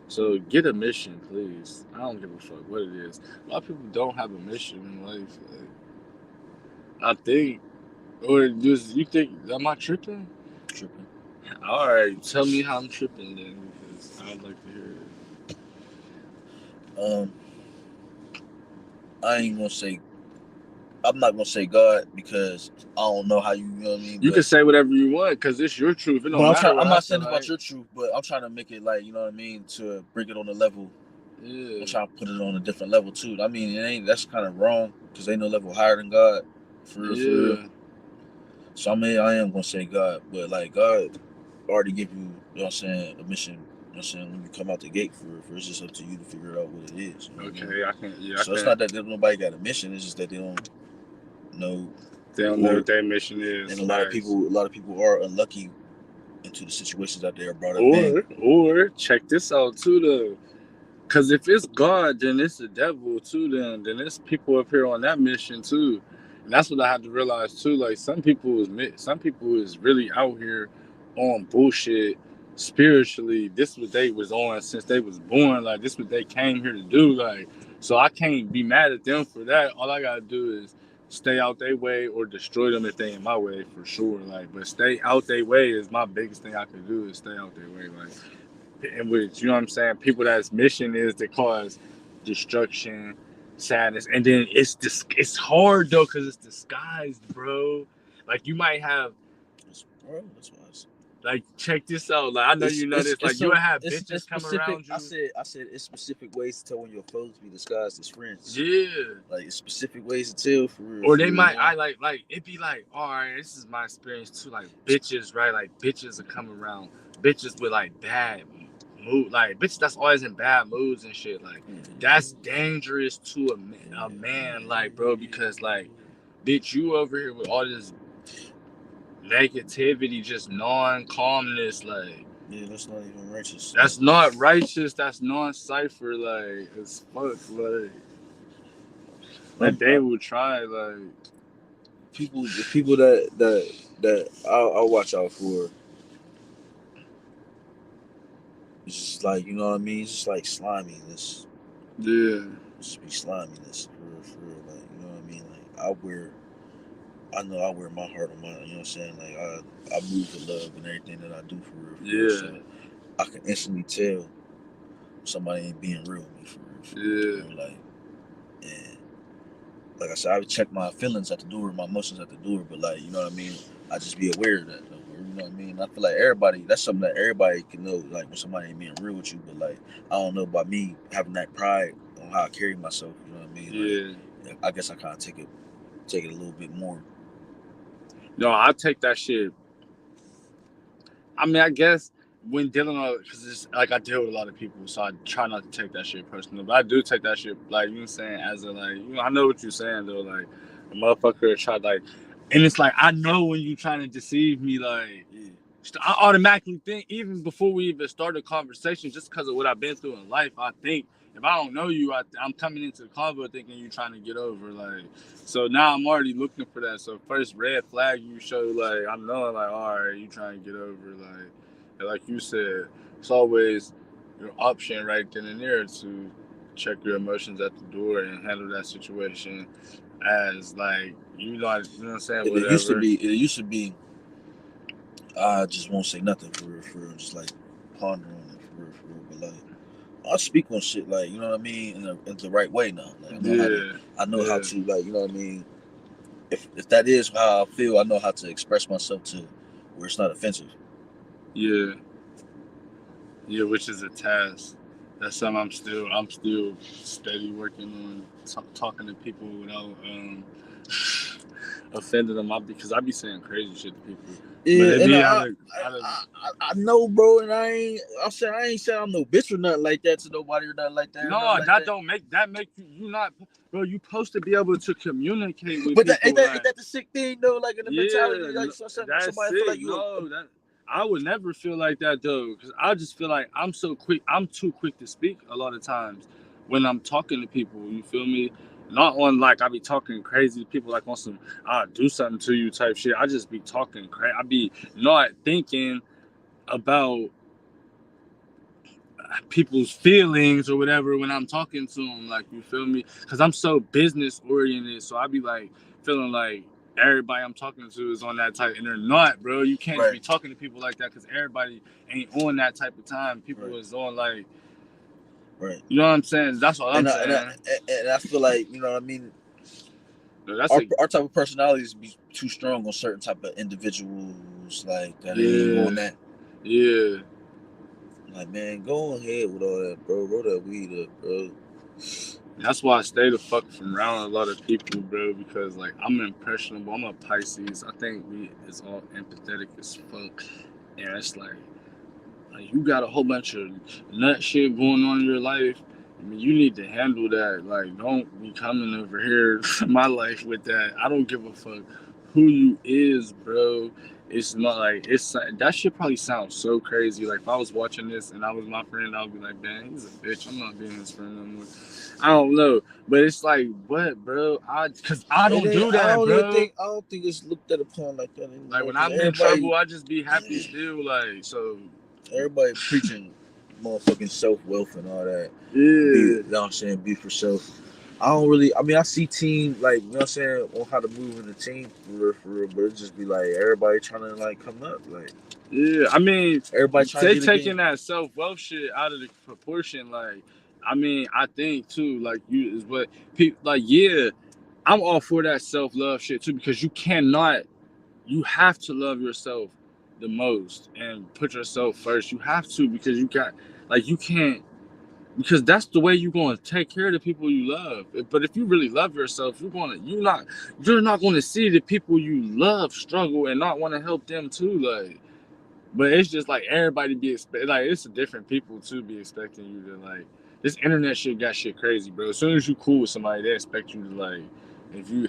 So get a mission, please. I don't give a fuck what it is. A lot of people don't have a mission in life. Like, I think. Or just you think, am I tripping? Tripping. All right, tell me how I'm tripping then, because I'd like to hear it. I'm not gonna say God because I don't know how you know what I mean. You can say whatever you want because it's your truth. It don't matter. I'm not saying about your truth, but I'm trying to make it like, you know what I mean, to bring it on a level. Yeah. I'm trying to put it on a different level too. I mean, that's kind of wrong because ain't no level higher than God. For real. So I mean, I am gonna say God, but like God already give you, you know what I'm saying, a mission. You know what I'm saying, when you come out the gate for it's just up to you to figure out what it is. You know what I mean? I can't. Yeah. So it's not that nobody got a mission. It's just that they don't know. They don't know what their mission is. And a lot of people are unlucky into the situations that they are brought up in. Or check this out too, though. Because if it's God, then it's the devil too. Then it's people up here on that mission too. And that's what I had to realize too. Like some people is really out here on bullshit spiritually. This what they was on since they was born. Like this what they came here to do. Like, so I can't be mad at them for that. All I gotta do is stay out their way or destroy them if they in my way for sure. Like, but stay out their way is my biggest thing I can do is stay out their way. Like, in which, you know what I'm saying? People that's mission is to cause destruction, sadness, and then it's hard though because it's disguised, bro. Like you might have, That's why like check this out. Like I know you know this. Like you'll have bitches come around you. I said it's specific ways to tell when your foes be disguised as friends. Yeah. Like it's specific ways to tell for real. Or they might, it be like, all right, this is my experience too. Like bitches, right? Like bitches are coming around. Bitches with like bad mood, like bitch that's always in bad moods and shit. Like that's dangerous to a man, like bro, because like bitch, you over here with all this negativity, just non-calmness, like yeah, that's not even righteous. That's not righteous. That's non-cipher. Like it's fuck. Like they will try. Like the people that I'll watch out for. It's just like, you know what I mean? It's just like sliminess. Yeah. Just be sliminess for real. Like, you know what I mean? Like I know I wear my heart on my, you know what I'm saying? Like I move with love and everything that I do for real. Yeah. So I can instantly tell somebody ain't being real with me for real. Yeah. Like, and like I said, I would check my feelings at the door, my emotions at the door, but like, you know what I mean? I just be aware of that though. You know what I mean? I feel like everybody, that's something that everybody can know, like when somebody ain't being real with you, but like, I don't know about me having that pride on how I carry myself, you know what I mean? Like, I guess I kind of take it a little bit more. No, I take that shit. I mean, I guess when dealing with, because it's like I deal with a lot of people, so I try not to take that shit personal. But I do take that shit, like, you know what I'm saying, as a, like, you know, I know what you're saying, though. Like, a motherfucker try, like, and it's like, I know when you're trying to deceive me, like, I automatically think, even before we even start a conversation, just because of what I've been through in life, I think, if I don't know you, I'm coming into the convo thinking you're trying to get over, like, so now I'm already looking for that. So first red flag you show, like, I'm knowing, like, all right, you trying to get over, like you said, it's always your option right then and there to check your emotions at the door and handle that situation as, like, you know what I'm saying, whatever. It used to be, I just won't say nothing for real, just like ponder on it for real, but like, I speak on shit, like, you know what I mean, in the right way now. Like, I know how to, like, you know what I mean. If that is how I feel, I know how to express myself to where it's not offensive. Yeah, which is a task. That's something I'm still steady working on, talking to people without offending them. Because I be saying crazy shit to people. Yeah, and I know, bro, and I ain't saying I'm no bitch or nothing like that to nobody or nothing like that. No, that don't make you not, bro. You supposed to be able to communicate with but people. Ain't that the sick thing though? Like in the mentality, like somebody feel like you. I would never feel like that though, because I just feel like I'm too quick to speak a lot of times when I'm talking to people. You feel me? Not on like I be talking crazy to people like on some I'll do something to you type shit. I just be talking crazy. I be not thinking about people's feelings or whatever when I'm talking to them, like, you feel me? Because I'm so business oriented, so I be like feeling like everybody I'm talking to is on that type, and they're not, bro. You can't be talking to people like that because everybody ain't on that type of time. People is on like, you know what I'm saying? That's what I'm saying. And I feel like, you know what I mean. No, our type of personalities be too strong on certain type of individuals, like that ain't on that. Yeah. Like, man, go ahead with all that, bro. Roll that weed up, bro. That's why I stay the fuck from around a lot of people, bro, because, like, I'm impressionable. I'm a Pisces. I think we is all empathetic as fuck. And it's like you got a whole bunch of nut shit going on in your life. I mean, you need to handle that. Like, don't be coming over here to my life with that. I don't give a fuck who you is, bro. It's not like that shit probably sounds so crazy. Like, if I was watching this and I was my friend, I would be like, man, he's a bitch. I'm not being his friend no more. I don't know, but it's like, what, bro? Cause I don't do that, bro. I don't think it's looked at upon like that anymore. Like when I'm in trouble, I just be happy still. Like, so everybody preaching motherfucking self-wealth and all that. Yeah, you know what I'm saying? Be for self. I don't really. I mean, I see team like you know what I'm saying on how to move in the team for real. But it just be like everybody trying to like come up. Like Yeah, I mean, everybody trying to they get a taking game. that self-wealth shit out of the proportion. Like, I mean, I think too. Like you is what people like. Yeah, I'm all for that self-love shit too because you cannot. You have to love yourself the most and put yourself first. You have to because you got like you can't because that's the way you're going to take care of the people you love. But if you really love yourself, you're not going to see the people you love struggle and not want to help them too. Like, but it's just like everybody be like it's different people too be expecting you to like this internet shit got shit crazy, bro. As soon as you cool with somebody, they expect you to like if you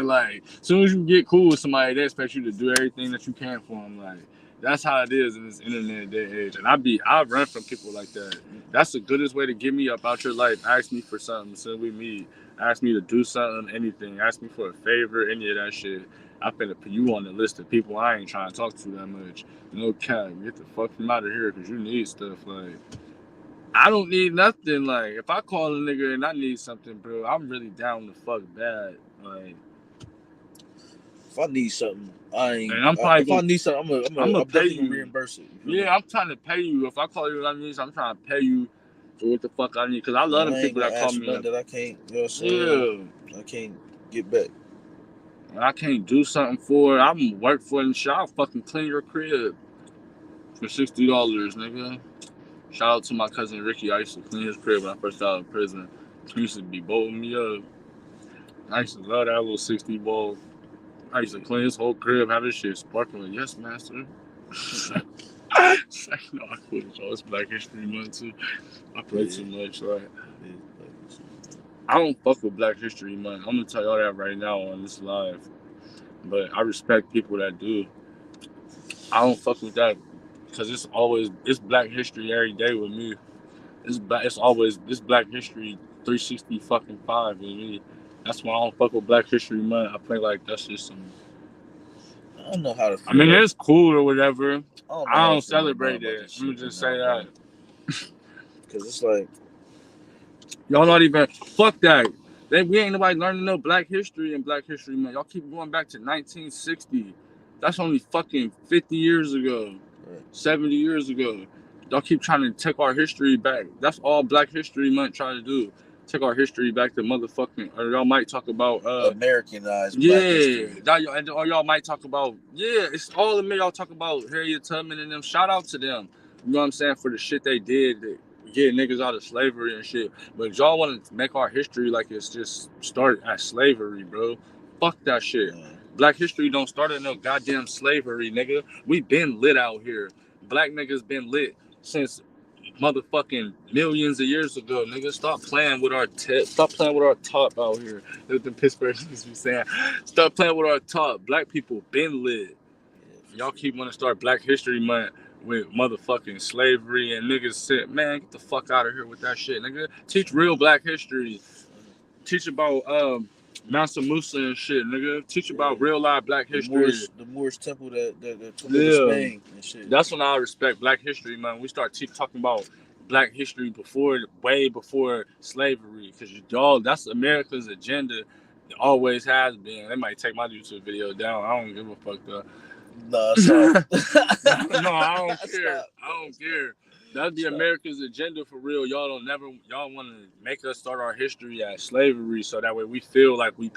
like as soon as you get cool with somebody, they expect you to do everything that you can for them. Like that's how it is in this internet day age. And I run from people like that. That's the goodest way to get me up out your life. Ask me for something, so we meet. Ask me to do something, anything. Ask me for a favor, any of that shit. I finna put you on the list of people I ain't trying to talk to that much. No cap, get the fuck from out of here because you need stuff. Like, I don't need nothing. Like, if I call a nigga and I need something, bro, I'm really down the fuck bad. Like, If I need something, I ain't. and I'm probably If I gonna, need something, I'm gonna I'm pay definitely gonna you. reimburse it. Yeah, I'm trying to pay you. If I call you what I need, I'm trying to pay you for what the fuck I need. Cause I love them I ain't people gonna that call ask for me. nothing that I can't. You know what I'm saying? Yeah, I can't get back. when I can't do something for it, I'm work for it and shit. I'll fucking clean your crib for $60, nigga. Shout out to my cousin Ricky. I used to clean his crib when I first got out of prison. He used to be bolting me up. I used to love that little 60 ball. I used to clean his whole crib, have his shit sparkling. Yes, master. I quit. It's Black History Month too. I play too much, right? I don't fuck with Black History Month. I'm gonna tell y'all that right now on this live. But I respect people that do. I don't fuck with that because it's Black History every day with me. It's always this Black History 360 fucking 5 with me. That's why I don't fuck with Black History Month. I feel like that's just some. I don't know how to I feel. mean, it's cool or whatever. I don't feel celebrate it. Let me just say that. Because it's like Y'all not even fuck that. We ain't nobody learning no Black History and Black History Month. Y'all keep going back to 1960. That's only fucking 50 years ago, 70 years ago. Y'all keep trying to take our history back. That's all Black History Month trying to do. Take our history back to motherfucking. Or y'all might talk about Americanized Black history. or y'all might talk about it's all of me. Y'all talk about Harriet Tubman and them. Shout out to them. You know what I'm saying for the shit they did. Get niggas out of slavery and shit. But y'all want to make our history like it's just started at slavery, bro. Fuck that shit. Black history don't start at no goddamn slavery, nigga. We been lit out here. Black niggas been lit since motherfucking millions of years ago, nigga. Stop playing with our stop playing with our top out here. That's the Pittsburgh niggas be saying. Stop playing with our top. Black people been lit. Y'all keep wanting to start Black History Month with motherfucking slavery and niggas said, man, get the fuck out of here with that shit, nigga. Teach real Black history. Teach about Mansa Musa and shit, nigga. Teach about real live Black history. The Moorish temple that took over Spain and shit. That's when I respect Black History Month. We start talking about Black history way before slavery, because y'all, that's America's agenda. It always has been. They might take my YouTube video down. I don't give a fuck though. No, stop. No, I don't care. I don't care. That'd be America's agenda for real. Y'all want to make us start our history as slavery, so that way we feel like we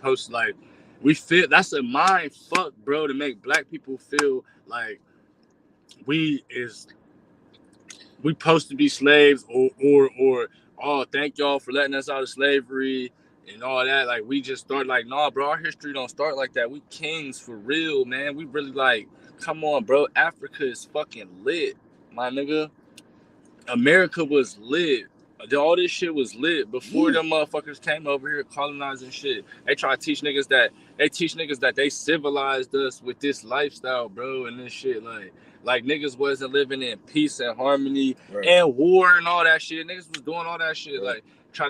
feel that's a mind fuck, bro, to make Black people feel like we supposed to be slaves or oh, thank y'all for letting us out of slavery and all that. Like we just start like, nah, bro, our history don't start like that. We kings for real, man. We really like, come on, bro. Africa is fucking lit, my nigga. America was lit. All this shit was lit before them motherfuckers came over here colonizing shit. They try to teach niggas that they civilized us with this lifestyle, bro, and this shit. Like niggas wasn't living in peace and harmony and war and all that shit. Niggas was doing all that shit. Like try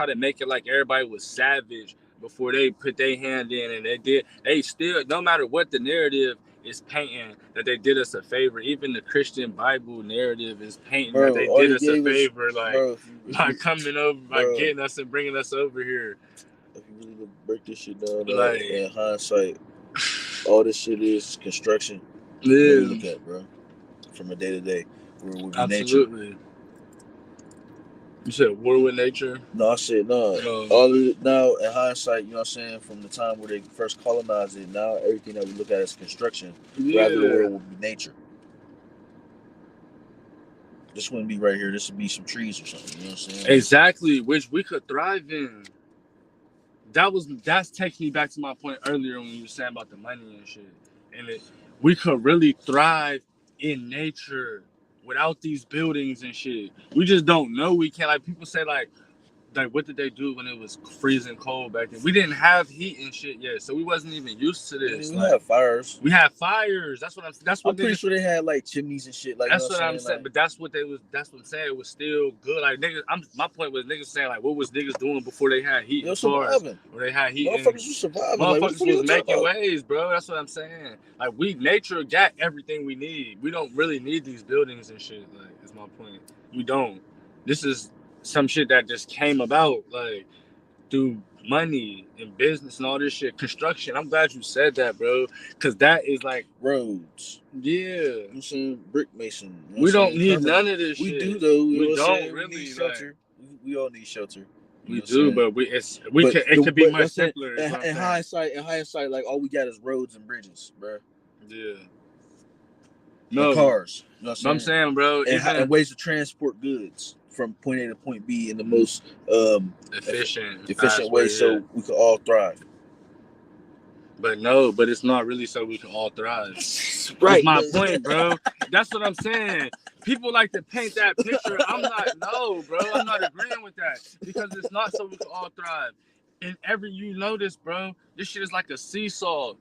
to make it like everybody was savage before they put their hand in, and they still, no matter what the narrative, is painting that they did us a favor. Even the Christian Bible narrative is painting that they did us a favor, by coming over, by getting us and bringing us over here. If you really break this shit down, in hindsight, all this shit is construction. Yeah. You look at, bro, from a day to day, where it would be absolutely. Nature. You said war with nature? No, I said no. All of it now, in hindsight, you know what I'm saying, from the time where they first colonized it, now everything that we look at is construction, rather than where it would be nature. This wouldn't be right here. This would be some trees or something. You know what I'm saying? Exactly, which we could thrive in. That's taking me back to my point earlier when you were saying about the money and shit. And we could really thrive in nature without these buildings and shit. We just don't know we can. Like people say, like what did they do when it was freezing cold back then? We didn't have heat and shit yet, so we wasn't even used to this. We had fires. We had fires. That's what I'm pretty sure they had like chimneys and shit. Like that's what I'm saying. Like, but that's what I'm saying. It was still good. Like niggas, my point was niggas saying like, what was niggas doing before they had heat? Surviving. Or they had heat. Motherfuckers was surviving. Motherfuckers was making waves, bro. That's what I'm saying. Like nature got everything we need. We don't really need these buildings and shit. Like that's my point. We don't. This is some shit that just came about like through money and business and all this shit. Construction. I'm glad you said that, bro, because that is like roads. Yeah, I'm saying brick mason. We don't need none of this shit. We do though. We don't really need shelter. We all need shelter. We do, but it could be much simpler. In hindsight, like all we got is roads and bridges, bro. Yeah. No cars. You know what I'm saying, bro. And ways to transport goods from point A to point B in the most efficient way, so we can all thrive. But it's not really so we can all thrive. Right. That's my point, bro. That's what I'm saying. People like to paint that picture. I'm not agreeing with that because it's not so we can all thrive. And you notice, bro, this shit is like a seesaw.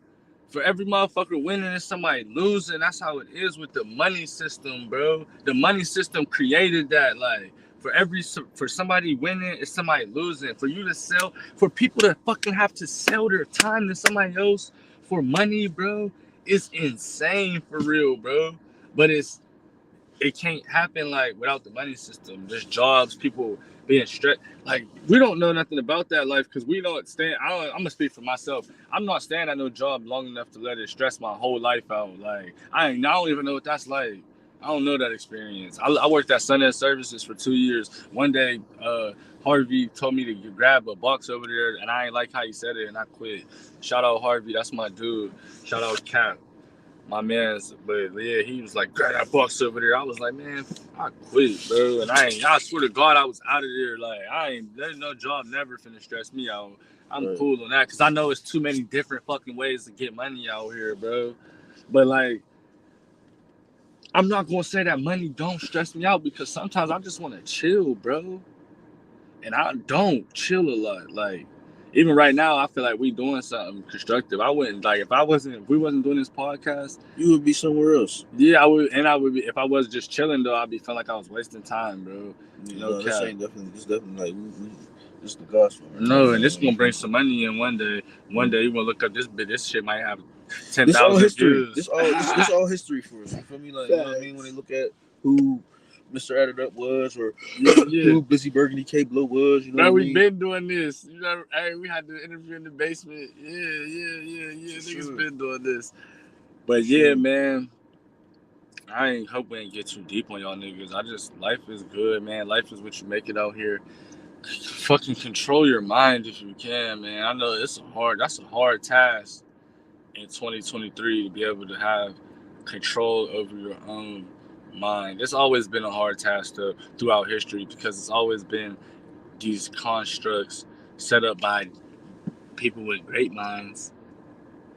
For every motherfucker winning and somebody losing, that's how it is with the money system, bro. The money system created that. Like, for somebody winning, it's somebody losing. For you to sell, for people to fucking have to sell their time to somebody else for money, bro, it's insane for real, bro. But it can't happen like without the money system. There's jobs, people being stressed. Like we don't know nothing about that life because we don't stand. I'm gonna speak for myself. I'm not staying at no job long enough to let it stress my whole life out. Like I don't even know what that's like. I don't know that experience. I worked at Sunday Services for 2 years. One day, Harvey told me to grab a box over there, and I ain't like how he said it, and I quit. Shout out Harvey, that's my dude. Shout out Cap, my man's. But yeah, he was like, grab that box over there. I was like, man, I quit, bro. And I swear to God, I was out of there. Like there's no job never finna stress me out. I'm cool on that because I know it's too many different fucking ways to get money out here, bro. But like, I'm not gonna say that money don't stress me out because sometimes I just want to chill, bro. And I don't chill a lot. Like even right now, I feel like we doing something constructive. I wouldn't like if we wasn't doing this podcast, you would be somewhere else. Yeah, I would be if I was just chilling though. I'd be feeling like I was wasting time, bro. No, this ain't definitely. This definitely like this the gospel. Right? No, and this is gonna bring some money in one day. One day you gonna look up this bit. This shit might have 10,000 views. This all history for us. You feel me? Like you know what I mean? When they look at who Mr.Additup was or who Blizzy Burgandy K Blow was, you know. Bro, we've been doing this. You know, hey, we had the interview in the basement. Yeah. Niggas been doing this. But yeah, man. I ain't hope we ain't get too deep on y'all niggas. Life is good, man. Life is what you make it out here. Fucking control your mind if you can, man. I know that's a hard task in 2023 to be able to have control over your own mind. It's always been a hard task throughout history because it's always been these constructs set up by people with great minds.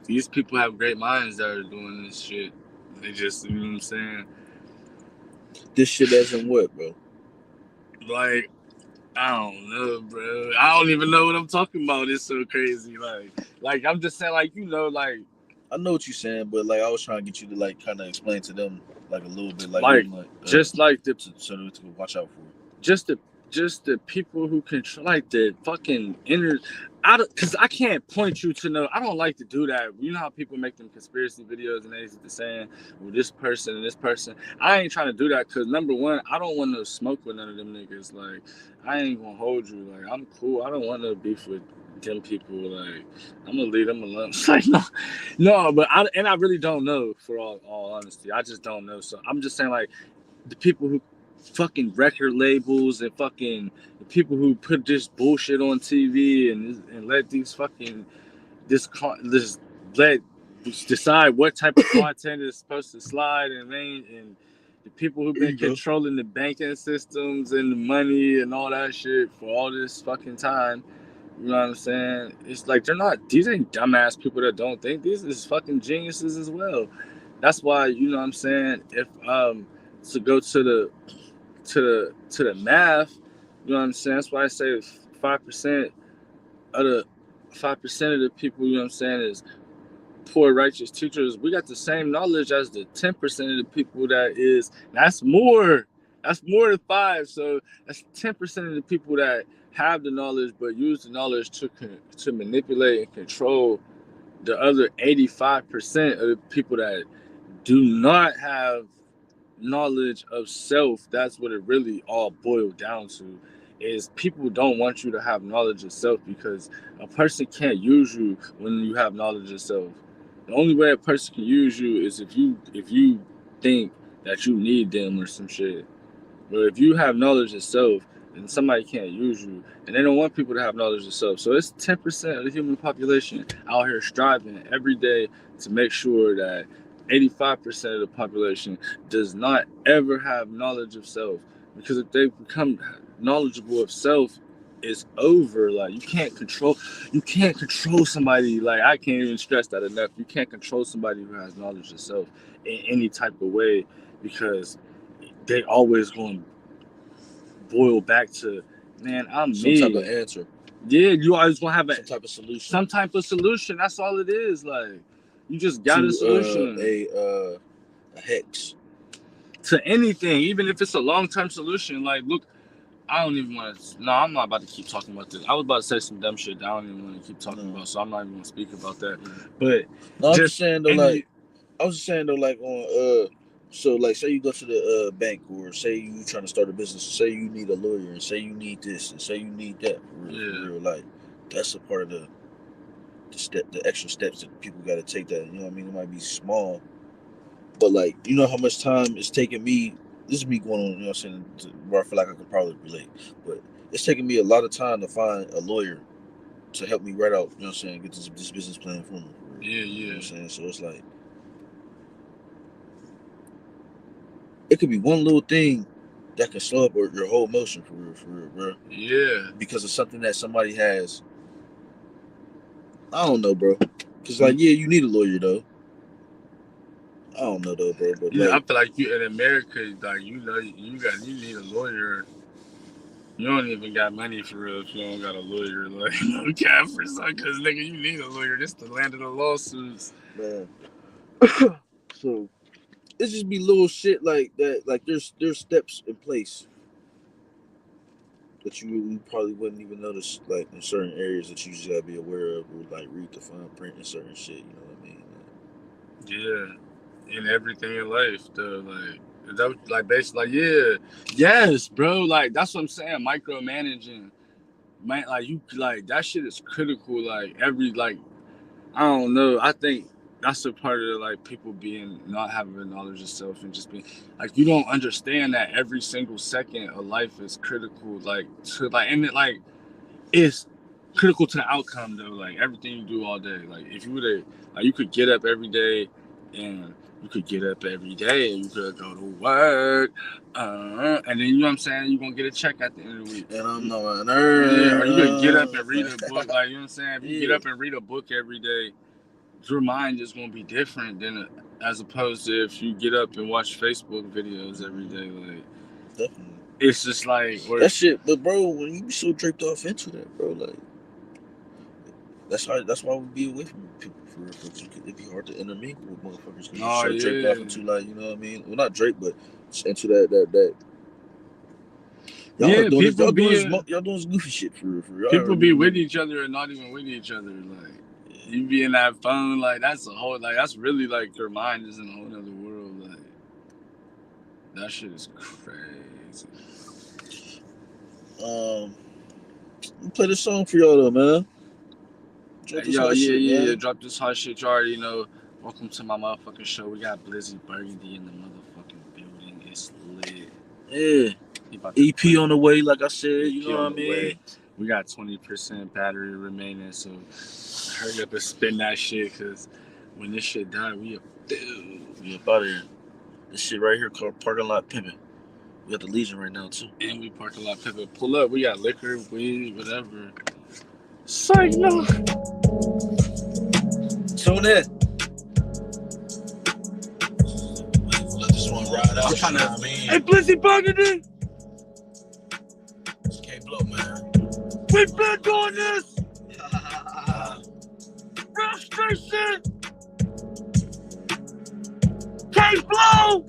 These people have great minds that are doing this shit. They just, you know what I'm saying? This shit doesn't what, bro? Like, I don't know, bro. I don't even know what I'm talking about. It's so crazy. Like I'm just saying, like, you know, like. I know what you're saying, but like I was trying to get you to like kind of explain to them like a little bit, just like the so that we watch out for. Just the people who control, like the fucking inner. Because I can't point you to no. I don't like to do that. You know how people make them conspiracy videos and they saying, well, this person and this person. I ain't trying to do that because number one, I don't want to smoke with none of them niggas. Like, I ain't gonna hold you. Like, I'm cool. I don't want to beef with them people. Like, I'm gonna leave them alone. It's like, no, but I really don't know. For all honesty, I just don't know. So I'm just saying, like, the people who fucking record labels and fucking the people who put this bullshit on TV and let these fucking this let decide what type of content is supposed to slide and the people who've been controlling the banking systems and the money and all that shit for all this fucking time. You know what I'm saying? It's like these ain't dumbass people that don't think. These is fucking geniuses as well. That's why, you know what I'm saying, if to go to the math, you know what I'm saying? That's why I say 5% of the 5% of the people, you know what I'm saying, is poor righteous teachers. We got the same knowledge as the 10% of the people that is. That's more. That's more than 5. So that's 10% of the people that have the knowledge but use the knowledge to manipulate and control the other 85% of the people that do not have knowledge of self. That's what it really all boiled down to, is people don't want you to have knowledge of self because a person can't use you when you have knowledge of self. The only way a person can use you is if you think that you need them or some shit. But if you have knowledge of self, then somebody can't use you, and they don't want people to have knowledge of self. So it's 10% of the human population out here striving every day to make sure that 85% of the population does not ever have knowledge of self. Because if they become knowledgeable of self, it's over. Like, you can't control somebody. Like, I can't even stress that enough. You can't control somebody who has knowledge of self in any type of way, because they always going to boil back to, man, I'm some me. Type of answer. Yeah, you always going to have some type of solution. Some type of solution. That's all it is. Like, you just got a solution. A hex. To anything, even if it's a long-term solution. Like, look, I don't even want to. No, I'm not about to keep talking about this. I was about to say some dumb shit that I don't even want to keep talking about, so I'm not even going to speak about that. But no, I'm just saying though, like on so like say you go to the bank, or say you trying to start a business, say you need a lawyer, and say you need this, and say you need that. For real, like that's a part of the extra steps that people got to take. That, you know what I mean? It might be small, but like, you know how much time it's taking me. This is me going on, you know what I'm saying, where I feel like I could probably relate, but it's taking me a lot of time to find a lawyer to help me write out, you know what I'm saying, get this business plan for me. You know what I'm saying? So it's like, it could be one little thing that can slow up your whole motion, for real, bro. Yeah. Because of something that somebody has. I don't know, bro. Because, like, yeah, you need a lawyer, though. I don't know, though, bro. But, yeah, like, I feel like you in America, like, you know, you need a lawyer. You don't even got money for real if you don't got a lawyer. Like, no cap for some, because, nigga, you need a lawyer. This the land of the lawsuits. Man. So, it just be little shit like that. Like, there's steps in place that you probably wouldn't even notice, like, in certain areas that you just gotta be aware of, or, like, read the fine print in certain shit, you know what I mean? Yeah. In everything in life, though, like basically, like, yeah, yes, bro, like, that's what I'm saying, micromanaging, man, like, you, like, that shit is critical, like, I don't know, I think that's a part of, like, people being, not having the knowledge of self, and just being, like, you don't understand that every single second of life is critical, like, to, like, and it, like, it's critical to the outcome, though, like, everything you do all day, like, if you would have, like, you could get up every day, and you could get up every day, and you could go to work, and then, you know what I'm saying, you're gonna get a check at the end of the week. And I'm not a nerd. Yeah, or you could get up and read a book, like, you know what I'm saying, if you get up and read a book every day, your mind is gonna be different than as opposed to if you get up and watch Facebook videos every day, like, definitely. It's just like that shit, but bro, when you be so draped off into that, bro, like, that's why we be away from people, for real. It'd be hard to intermingle with motherfuckers because you're so draped off into, like, you know what I mean? Well, not draped, but into that Yeah, people y'all doing some goofy shit for real. People be with each other and not even with each other. Like you be in that phone, like that's really like your mind is in a whole other world. Like that shit is crazy. I'm gonna play this song for y'all though, man. Drop this hot shit. You already know. Welcome to my motherfucking show. We got Blizzy Burgandy in the motherfucking building. It's lit. Yeah. EP on the way, like I said. You know what I mean? We got 20% battery remaining, so hurry up and spin that shit, cause when this shit die, we up out of here. This shit right here called Parking Lot Pimpin'. We at the Legion right now too. And we Parking Lot Pimpin'. Pull up. We got liquor, weed, whatever. Psych no. Tune in. Let this one ride out. I'm trying to. Hey, Blizzy Burgandy. Can't blow, man. We've been doing this. Frustration. Can't blow.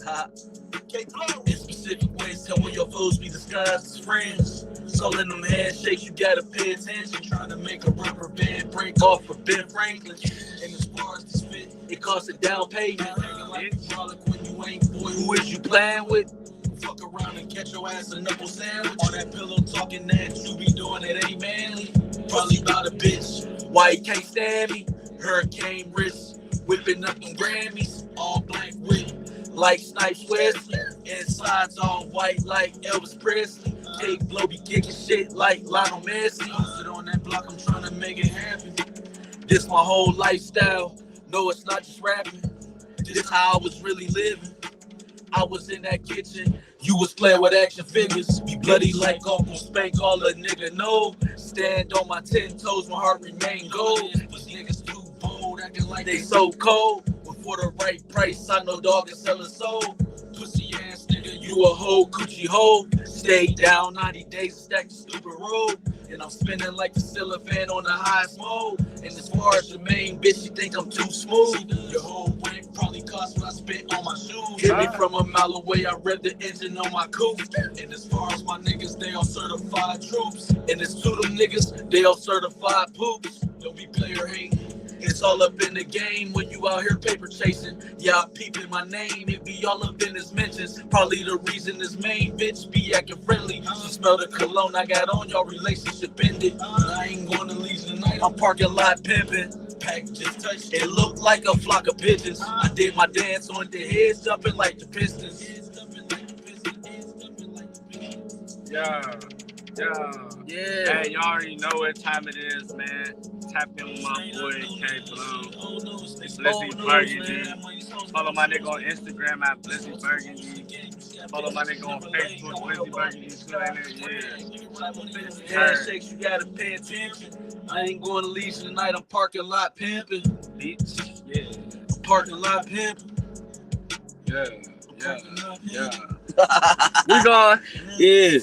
Can't blow. In specific ways, tell when your foes be disguised as friends. So in them handshakes, you gotta pay attention. Trying to make a rubber band break off for Ben Franklin. And as far as this fit, it costs a down payment. Hanging like a frolic when you ain't boy. Who is you playing with? Fuck around and catch your ass a knuckle sandwich. On that pillow talking that you be doing it ain't manly. Probably about a bitch. Why you can't stand me? Hurricane wrist, whipping up them Grammys. All black whip, like Snipes Wesley. Inside's all white like Elvis Presley. Take blow be kicking shit like Lionel Messi. Sit on that block, I'm trying to make it happen. This my whole lifestyle. No, it's not just rapping. This how I was really living. I was in that kitchen, you was playing with action figures. Be bloody like Uncle Spank, all a nigga know. Stand on my 10 toes, my heart remain gold. These niggas too bold, acting like they so cold. But for the right price, I know dog can sell a soul. Pussy ass nigga, you a hoe, coochie hoe. Stay down 90 days, stack the stupid road. And I'm spinning like the ceiling fan on the highest mode. And as far as your main bitch, you think I'm too smooth. Your whole wig probably cost what I spent on my shoes. Hit me from a mile away, I rev the engine on my coupe. And as far as my niggas, they all certified troops. And as to them niggas, they all certified poops. Don't be player hating. It's all up in the game when you out here paper chasing. Yeah, I peeping my name, it be all up in his mentions. Probably the reason this main bitch be acting friendly. She smell the cologne I got on, y'all relationship ended. I ain't going to Legion tonight, I'm parking lot pimping. Pack just touched, it looked like a flock of pigeons. I did my dance on the heads jumping like the Pistons. Yeah. Hey, y'all already know what time it is, man. Tap in with my boy K Blow. It's Blizzy Burgandy. Follow my nigga on Instagram at Blizzy Burgandy. Follow my nigga on Facebook, Blizzy Burgandy. Handshakes, you gotta pay attention. I ain't going to Legion tonight, I'm parking lot pimping. Bitch, yeah. I'm parking lot pimping. Yeah. We gone. Yeah.